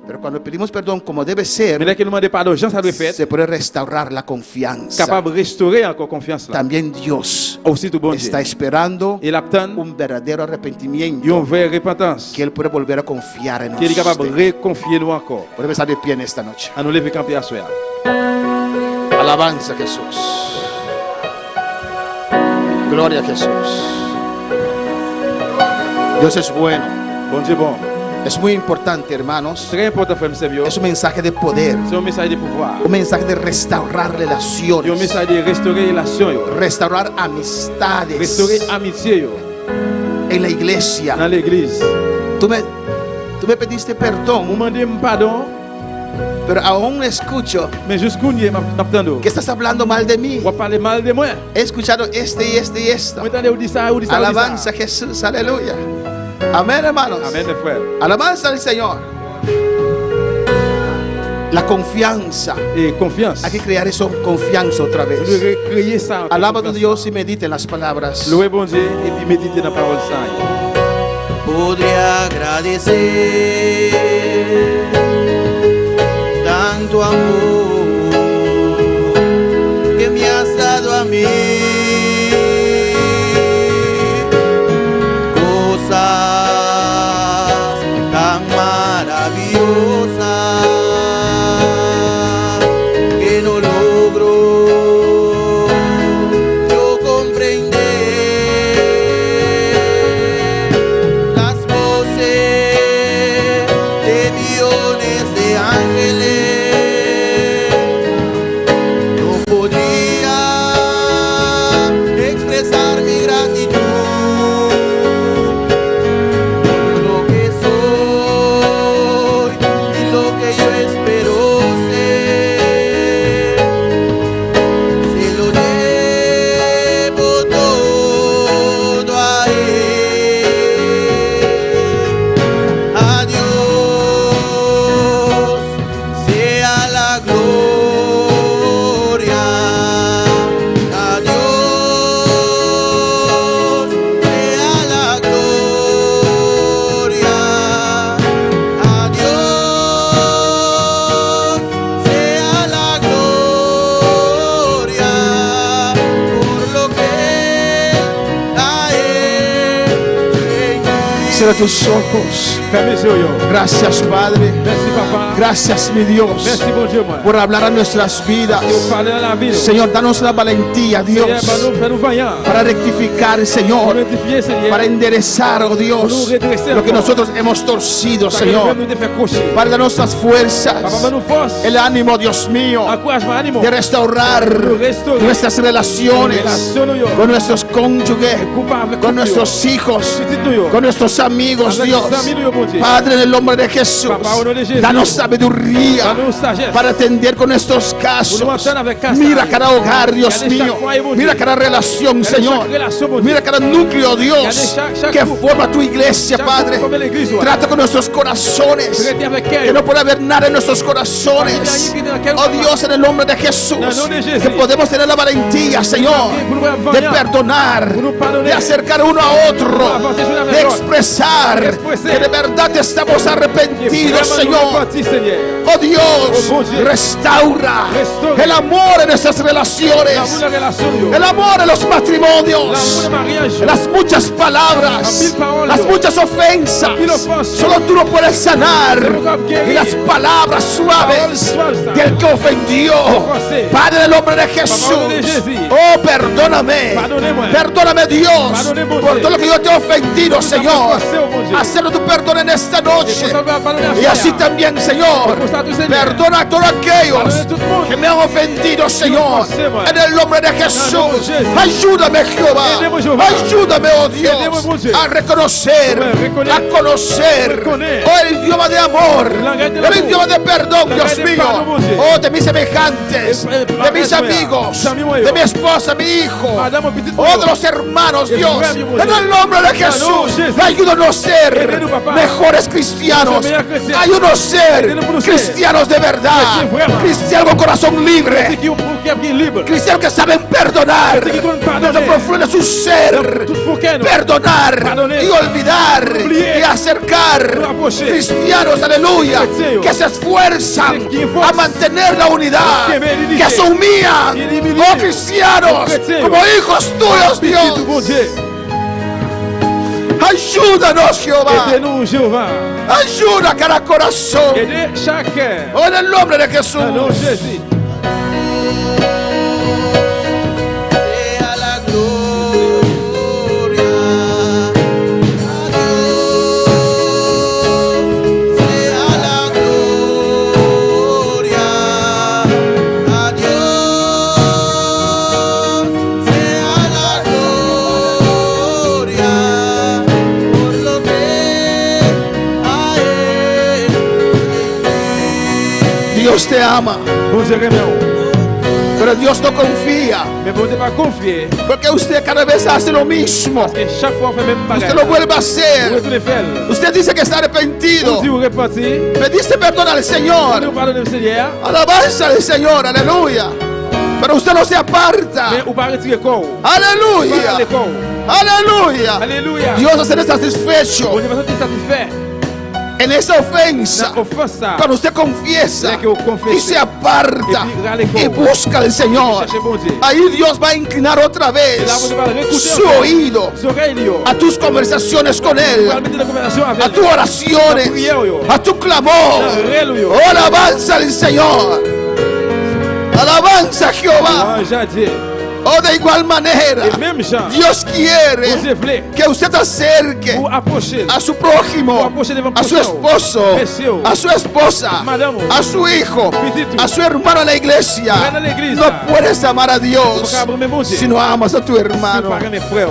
Pero cuando pedimos perdón como debe ser,
Mais dès que nous demandons pardon, Jean ça doit faire,
se puede restaurar la confianza.
capable de restaurer encore confiance là.
También Dios
Aussi tout bon Dieu.
está esperando
Il attend
un verdadero
une
arrepentimiento
vraie repentance.
que Él puede volver a confiar en
Qu'il est capable de
nosotros.
reconfier nous encore.
Podemos estar de pie en esta noche.
À nous lever camper à soir.
Alabanza a Jesús. Gloria a Jesús. Dios es bueno.
Bon Dieu bon.
Es muy importante, hermanos.
Très important, frère Monsieur.
Es un mensaje de poder,
C'est un message de pouvoir.
un mensaje de restaurar
C'est un
relaciones,
message de restaurer relation yo.
restaurar amistades
Restaurer amitié yo.
en la iglesia.
Dans l'église.
Tú me pediste
Vous
perdón
demandez pardon
pero aún escucho
Mais jusqu'où n'y est m'entendons.
que estás hablando mal de mí.
On va parler mal de moi.
He escuchado este y este y esto.
Moi entendez ou dit ça, ou dit ça.
Alabanza a Jesús, aleluya. Amén, hermanos.
Amen mes frères.
Alabanza al Señor. La confianza.
Et confiance.
Hay que crear esa confianza otra
Vous
vez.
devez créer ça.
Alaba a Dios y medite en las palabras.
Louez bon Dieu et puis méditez dans la parole sainte.
Podría agradecer tanto amor que me has dado a mí, cosas tan maravillosas que no logro yo comprender. Las voces de millones de ángeles no podría expresar mi gratitud por lo que soy y lo que yo espero ser. Se lo debo todo a Él. A Dios sea la gloria. A Dios sea la gloria. A Dios sea la gloria por lo que Él ha hecho en mí.
Cierra tus ojos.
Fermez les yeux.
Gracias, Padre.
Merci papa.
Gracias, mi Dios,
Merci bon Dieu moi.
por hablar a nuestras vidas.
Et vous parlez dans la vie.
Señor, danos la valentía, Dios,
Seigneur, fais-nous vaillants.
para rectificar,
Pour
Señor,
rectifier Seigneur.
para enderezar, oh Dios, lo que nosotros hemos torcido, Señor.
Nous te faire cocher.
Para darnos las
Papa,
fuerzas,
nous force.
el ánimo, Dios mío,
Encouragement, animaux.
de restaurar nuestras relaciones con nuestros cónyuges, con nuestros hijos, con nuestros amigos, Dios. Padre, en el nombre de Jesús, danos sabiduría
Danos sagesse.
para atender con estos casos.
Pour nous entendre avec casse.
Mira cada hogar, Dios
Regardez
mío.
chaque foyer, mon
Mira
Dieu.
cada relación,
Regardez
Señor.
chaque relation, mon Dieu.
Mira cada núcleo, Dios,
Regardez chaque
que
couple.
forma tu iglesia,
Chaque
Padre.
couple forme l'église, ouais.
Trata con nuestros corazones.
Traitez avec
Que
elle.
no pueda haber nada en nuestros corazones. Oh Dios, en el nombre de Jesús,
En el nombre de Jesús.
que podemos tener la valentía, Señor, de perdonar, de acercar uno a otro, de expresar que de verdad estamos arrepentidos, Señor. Oh Dios, restaura el amor en nuestras relaciones, el amor en los matrimonios, las muchas palabras, las muchas ofensas. Solo tú lo puedes sanar. Y las palabras suaves del que ofendió. Padre, en el nombre de Jesús. Oh, perdóname. Perdóname, Dios, por todo lo que yo te he ofendido, Señor. Hacerlo tu perdón en esta noche. Y así también, Señor, perdona a todos aquellos que me han ofendido, Señor. En el nombre de Jesús. Ayúdame, Jehová. Ayúdame, oh Dios, a reconocer, a conocer, oh, el idioma de amor, el idioma de perdón, Dios mío. Oh, de mis semejantes, de mis amigos, de mi esposa, mi hijo, oh, de los hermanos, Dios. En el nombre de Jesús, ayúdanos a ser mejores cristianos. Ayúdanos a ser cristianos de verdad, cristianos con corazón libre, cristianos que saben perdonar desde profundo de su ser, perdonar y olvidar y acercar, cristianos, aleluya, que se esfuerzan a mantener la unidad, que se humillan, oh cristianos, como hijos tuyos, Dios. Ayúdanos, Jehová.
Aidez-nous, Jéhovah.
Ayuda a cada corazón.
Aidez chaque cœur.
Oh, en el nombre de Jesús.
Au nom de Jésus.
Sea la gloria a Dios, sea la gloria a Dios, sea la gloria por lo que ha hecho en mí.
Dios te ama,
Bon Dieu remet ou.
pero Dios no confía,
Mais bon Dieu pas confier.
porque usted cada vez hace lo mismo.
Parce que chaque fois on fait même
Usted
bagage.
lo vuelve a
Vous
hacer.
retournez faire.
Usted dice que está arrepentido.
Vous dites vous repentez.
Pediste perdón al
Vous
Señor.
pardonnez le Seigneur.
Alabanza al Señor, aleluya. Pero usted no se aparta.
Mais ou pas retirer corps.
Aleluya.
Pas corps.
Aleluya.
Alléluia.
Dios va a ser satisfecho
On est pas satisfait.
en esa ofensa.
La offense ça.
Cuando usted confiesa
que confese.
y se aparta
Y rale
y
como.
busca al Señor,
Cherchez bon Dieu.
ahí Dios va a inclinar otra vez
Et là, vous allez écouter
su
encore.
oído
Son oreille, yo.
a tus conversaciones con
Vous allez
Él,
mettre la conversation avec
a tus oraciones,
La prière, yo.
a tu clamor.
Alléluia.
Oh, alabanza al Señor. Alabanza a Jehová.
Ange a Dieu.
Oh, de igual manera,
Et même Jean.
Dios
Bon
quiere
Dieu voulait.
que usted acerque
Vous approchez.
a su prójimo, a su esposo, a su esposa, a su hijo, a su hermano en la iglesia. No puedes amar a Dios si no amas a tu hermano.
Par mes frères.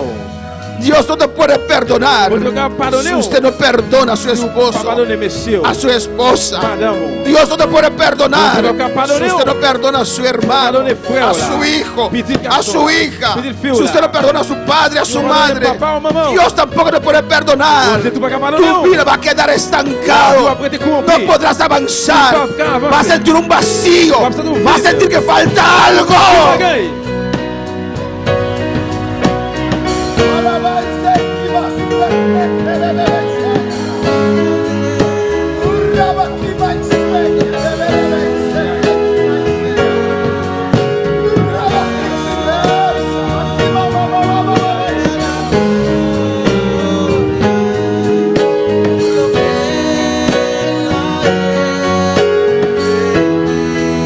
Dios no te puede perdonar
Bon Dieu va pardonner.
si usted no perdona a su esposo,
Pardonnez messieurs.
a su esposa.
Madame.
Dios no te puede perdonar
Bon Dieu va pardonner.
si usted no perdona a su hermano,
Pardonnez frère,
a
là.
su hijo,
Petit
a
garçon.
su hija.
Petit fille,
Si usted
là.
no perdona a su padre, a su
No pardonnez
madre,
papa o maman.
Dios tampoco te puede perdonar.
Bon Dieu, tu vas pas pardonner.
Tu vida va a quedar estancado.
Tu vas prêter coup en
No
pied.
podrás avanzar.
Tu vas pas avancer.
Vas a sentir un vacío.
Vas a sentir un
Vas a
vide.
sentir que falta algo.
Bagaille.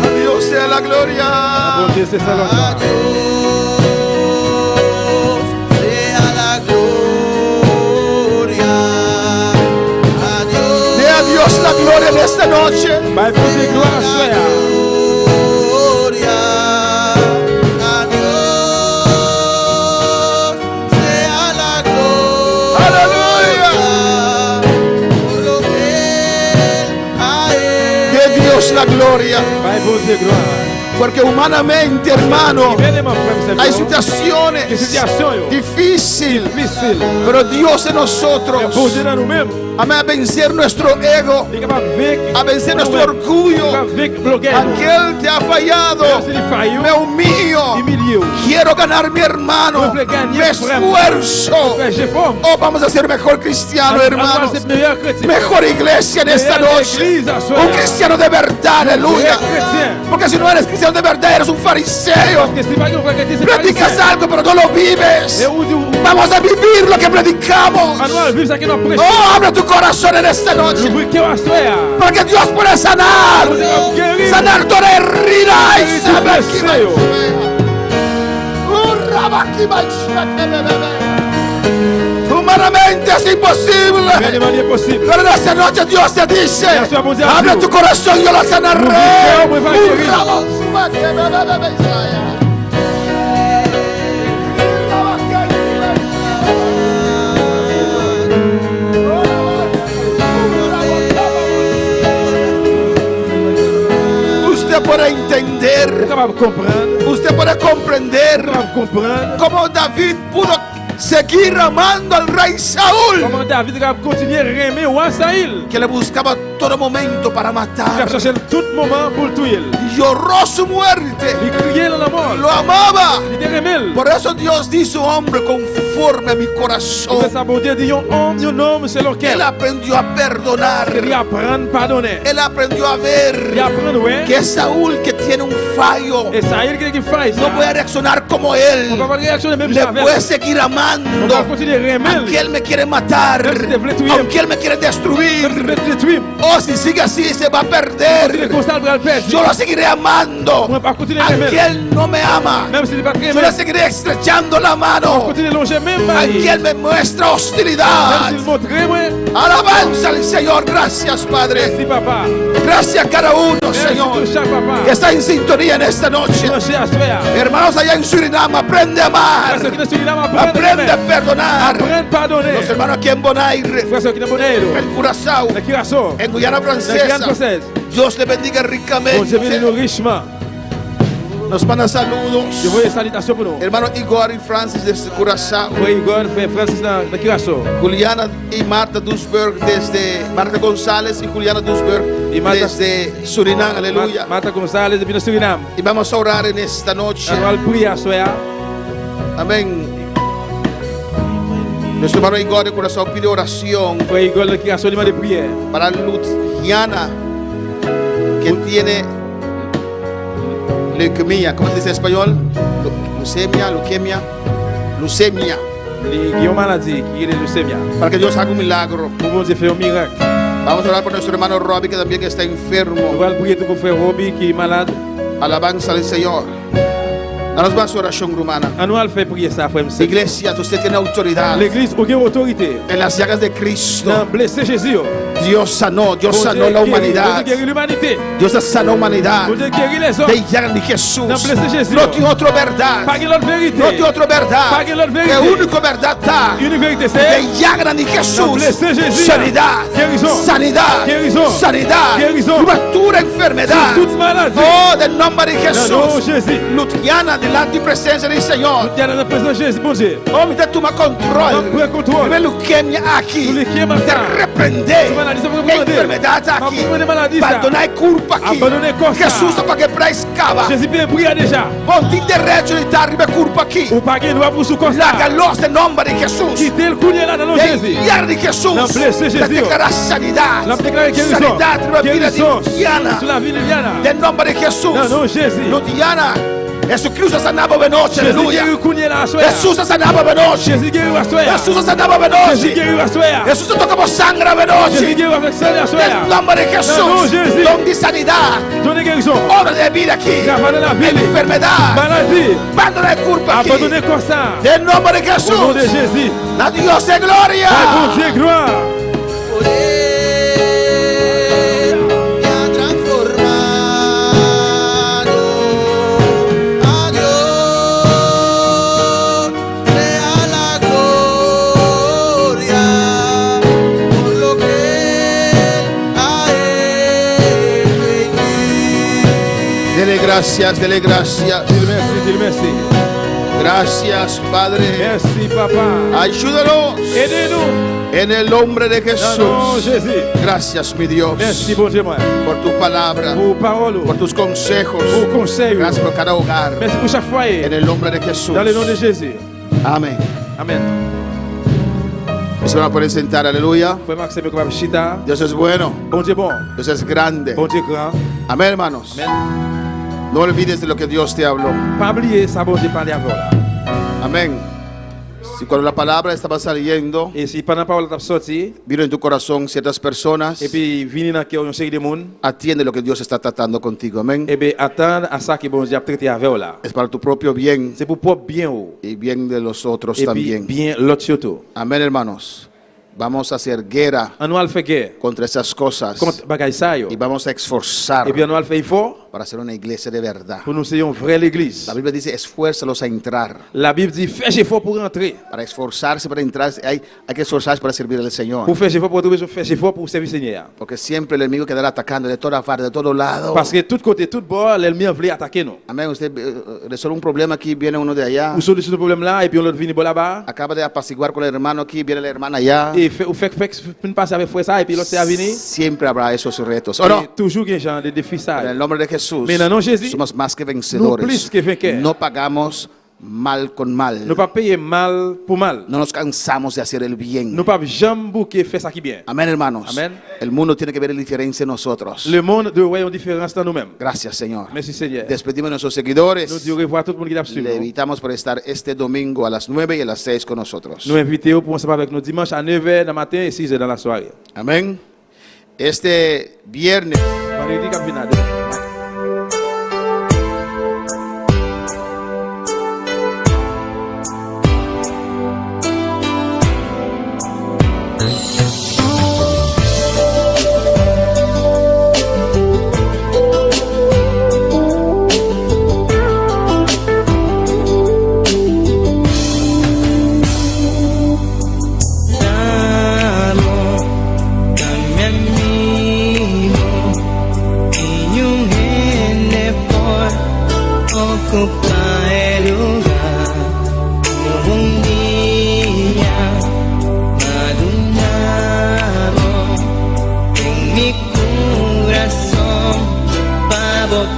A Dios sea la gloria.
Bon Dieu, c'est ça l'honneur.
sea la gloria. Adiós.
Dé a Dios la gloria en esta noche.
Bah, bon Dieu, gloire à soi.
Gloria a Dios, sea la gloria.
Aleluya.
Por lo que Él ha
Dé a Dios la gloria.
Bah, bon Dieu, gloire.
Porque humanamente, hermano,
Bien aimé, frère,
hay
c'est bon.
situaciones
Que situation, yo.
difíciles.
Difficile.
Pero Dios en nosotros,
Mais bon Dieu dans nous-mêmes.
amén, a vencer nuestro ego,
Il est capable de vaincre.
a vencer nuestro
Il est
orgullo.
capable de vaincre bloquer.
Aquel te ha fallado,
Même s'il est failli,
me humillo.
humilié.
Quiero ganar mi hermano.
Je veux gagner,
Me
frère.
esfuerzo.
Frère, j'ai forme.
Oh, vamos a ser mejor cristiano, hermanos.
C'est meilleur chrétien.
Mejor iglesia en esta
Meilleur
noche.
église à soi.
Un cristiano de verdad, aleluya.
Vrai chrétien.
Porque si no eres cristiano de verdad, eres un fariseo.
Parce que c'est pas un vrai chrétien, c'est
Predicas
pharisien.
algo, pero no lo vives.
Et où
Vamos a vivir lo que predicamos.
Manuel, vive ça qui nous prêche.
Oh, abre tu corazón en esta noche.
Ouvre cœur à soi.
Porque Dios puede sanar.
Dios va a guérir.
Sanar toda herida y
Guérir tu
saber
deseo.
Humanamente es imposible.
Mais de manière possible.
Pero en esta noche Dios te dice,
Bien sûr, bon Dieu,
abre
Dieu.
tu corazón, yo la sanaré.
Ouvre cœur, me va
Usted puede entender,
Capable de comprendre.
usted puede comprender
Capable de comprendre.
cómo David pudo seguir amando al rey Saúl,
Comment David va continuer à aimer roi Saïl.
que le buscaba todo momento para
Il a
matar.
cherché tout moment pour le tuer.
Lloró su muerte,
Il criait dans la mort.
lo amaba.
Il était aimé.
Por eso Dios dice, hombre, conforme a mi
Pour
corazón.
ça, bon Dieu dit, un homme selon
Él
lequel
aprendió a perdonar.
il apprend à pardonner.
Él aprendió a
Il
ver
apprend, ouais.
que Saúl, que tiene un fallo,
Et Saïl qui fait ça.
no puede reaccionar como
On
él.
va pas réactionner même
Le
avec.
puede seguir
On
amando.
va continuer à aimer.
Aunque él me quiere matar, aunque él me quiere destruir.
Le tuer.
Oh, si sigue así, se va a
Il est
perder.
constant pour le perdre.
Yo lo seguiré amando.
On va pas continuer à
Aunque
aimer.
él no me ama,
Même s'il n'est pas très
yo
aimé.
le seguiré estrechando la
On
mano.
continue à longer même pas.
Aunque él me muestra
Même
hostilidad.
s'il montre, ouais.
Alabanza al Señor. Gracias, Padre.
Merci, papa.
Gracias a cada uno,
Merci
Señor,
pour chaque papa.
que está en sintonía en esta noche.
Merci à soi.
Hermanos allá en Surinam, aprende a amar.
Frère, ceux qui ne sont là,
Aprende a perdonar.
Apprendre à pardonner.
Los hermanos aquí en Bonaire,
Frère, ceux qui ne sont pas là,
en Curazao,
la Curaçao,
en Guyana
la Guyane
Francesa,
française,
Dios le bendiga
Bon Dieu
ricamente.
bénisse nous richement.
Nos manda saludos.
Je voyais salutations pour nous.
Hermano Igor y Francis desde Curazao.
Frère Igor, frère Francis dans Curaçao.
Juliana y Marta Dusberg desde Marta González y Juliana Dusberg
Y Marta-
desde Surinam, aleluya.
Marta González depuis le Suriname.
Y vamos a orar en esta noche.
On va prier à soir.
Amén. Nuestro hermano Igor de Curazao pide oración
Frère Igor de Curaçao demande prière.
para Luciana, que tiene leucemia. ¿Cómo se dice en español? Leucemia.
Il y a une maladie qui est le leucémia.
Para que Dios haga un milagro.
Pour bon Dieu faire un miracle.
Vamos a orar por nuestro hermano Robbie, que también está
On
enfermo.
va prier pour frère Robbie qui est malade.
Alabanza al Señor. Danos más oración, rumana.
On va faire prier ça, frère monsieur.
Iglesia, usted tiene autoridad.
L'église, aucune autorité.
En las llagas de Cristo,
Dans blessé Jésus.
Dios sanó la
Bon
humanidad.
Dieu guérit l'humanité.
Dios sanó la humanidad.
Bon Dieu guérit les hommes.
De llagas de Jesús.
Dans blessé Jésus.
No tiene otra verdad.
Pas l'autre vérité.
No tiene otra verdad.
Pas l'autre
La
vérité.
única verdad está
Une vérité
de
c'est
llagas de Jesús.
blessé Jésus.
Sanidad.
Guérison.
Sanidad.
Guérison.
Sanidad.
Guérison.
Cobertura enfermedad.
toute maladie.
Oh, del nombre de
Dans le nom de
Jesús.
Jésus.
Luciana, delante y presencia del Señor.
Il y a dans la présence de Jésus, bon Dieu.
Oh, usted toma control.
Prends contrôle.
Ve leucemia aquí.
Tú leucemia
Te
está.
reprende.
Tu maladie, se puede
La
reprender.
enfermedad está
Ma
aquí.
enfermedad maladie, ça.
Abandona culpa aquí.
Abandona cosa.
Jesús para que escava.
Jésus bien prier déjà.
Ponte derecho de arriba culpa aquí.
Ou pas qu'il doit pour sous comme
La
ça.
galos de nombre de Jesús.
Quitter le coulier là dans le nom de Jésus.
De de Jesús.
La blessé
Te
Jésus.
declara sanidad.
La déclaré guérison.
Sanidad de la vida
Guérison.
de Luciana.
Sur la vie de Liana.
Del nombre de Jesús.
Dans le nom de Jésus.
Luciana. Jesucristo sanaba benoche.
Jésus
Aleluya.
guérit le coulier là à soir.
Jesús sanaba benoche.
Jésus guérit à soir.
Jesús sanaba
Jésus
benoche.
guérit à soir.
Jesús te tocamos sangre
Jésus
benoche.
guérit avec ça à soir.
En nombre de
Dans le nom de
Jesús.
Jésus.
Don de sanidad.
Donnez guérison.
Obra de vida aquí.
Gravade la vie.
Enfermedad.
Maladie.
Abandona de culpa aquí.
Abandonnez comme ça.
En nombre de
Au nom de
Jesús.
Jésus.
La Dios de gloria.
À bon Dieu, gloire.
Me ha transformado. A Dios sea la gloria por lo que Él ha hecho en mí.
Dele gracias, dele gracias.
Dis merci, dis merci.
Gracias, Padre.
Merci, papa.
Ayúdanos
Aidez-nous.
en el nombre de
Dans le nom de
Jesús.
Jésus.
Gracias, mi Dios,
Merci, bon Dieu, moi.
por tu palabra,
Pour parole,
por tus consejos.
pour conseil.
Gracias por cada hogar.
Merci pour chaque foyer.
En el nombre de Jesús.
Dans le nom de Jésus.
Amén.
Amen.
Mis hermanos pueden sentar, aleluya.
Frère Maxime, comme Chita.
Dios es bueno,
Bon Dieu, bon.
Dios es grande.
Bon Dieu, grand.
Amén, hermanos.
Amen.
No olvides de lo que Dios te habló.
Pas oublier ça, bon Dieu, parler avec là.
Amén. Si cuando la palabra estaba saliendo,
Et si pendant la parole t'a sorti,
vino en tu corazón ciertas personas,
et puis venir dans cœur une série de monde,
atiende lo que Dios está tratando contigo. Amén.
et bien attendre à ça que bon Dieu a traité avec là.
Es para tu propio bien
C'est pour propre bien ou.
y bien de los otros
Et puis
también.
bien l'autre surtout.
Amén, hermanos. Vamos a hacer guerra
On va le faire guerre
contra esas cosas
contre bagay ça yo.
y vamos a esforzar
Et puis on va le faire fort
para hacer una iglesia de verdad.
pour nous soyons une vraie église.
La Biblia dice, esfuérzalos a entrar.
La Bible dit fais effort pour rentrer.
Para esforzarse, para entrar, hay que esforzarse para servir al Señor.
Pour faire effort pour trouver faire effort pour servir le Seigneur.
Porque siempre el enemigo quedará atacando de todas partes, de todos lados.
Parce que tout côté, tout bord, l'ennemi voulait attaquer nous.
Amén. Usted resuelve un problema aquí, viene uno de allá.
Ou solution ce problème là et puis on l'autre venir là-bas.
Acaba de apaciguar con el hermano aquí, viene la hermana allá.
Et fait passer avec frère ça et puis l'autre c'est à venir.
Siempre habrá esos retos. ¿O no?
Et toujours qu'il y a genre de défis ça.
En el nombre de Jesús,
Mais dans le nom de Jésus,
somos más que
nous
vencedores.
plus que vainqueurs.
No pagamos mal con mal.
Nous pas payer mal pour mal.
No nos cansamos de hacer el bien.
Nous pas jamais bouquer faire ça qui bien.
Amén, hermanos.
Amén.
El mundo tiene que ver la diferencia en nosotros.
Le monde doit voir une différence dans nous-mêmes.
Gracias, Señor.
Merci Seigneur.
Despedimos a nuestros seguidores.
Nous disons au revoir à tout le monde qui t'a suivi.
Le invitamos por estar este domingo a las 9 y a las 6 con nosotros.
Nous invitons pour ensemble avec nous dimanche à 9h dans le matin et 6h dans la soirée.
Amén. Este viernes
Vendredi cap final.
Amo a mi amigo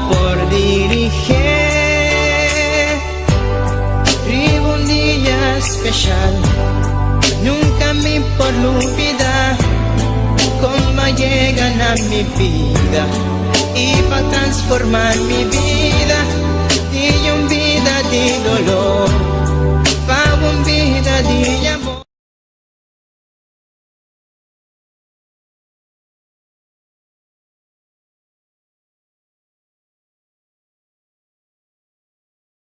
por dirigir. Vivo un día especial, nunca me por olvidar cómo llegan a mi vida y para transformar mi vida, de una vida de dolor.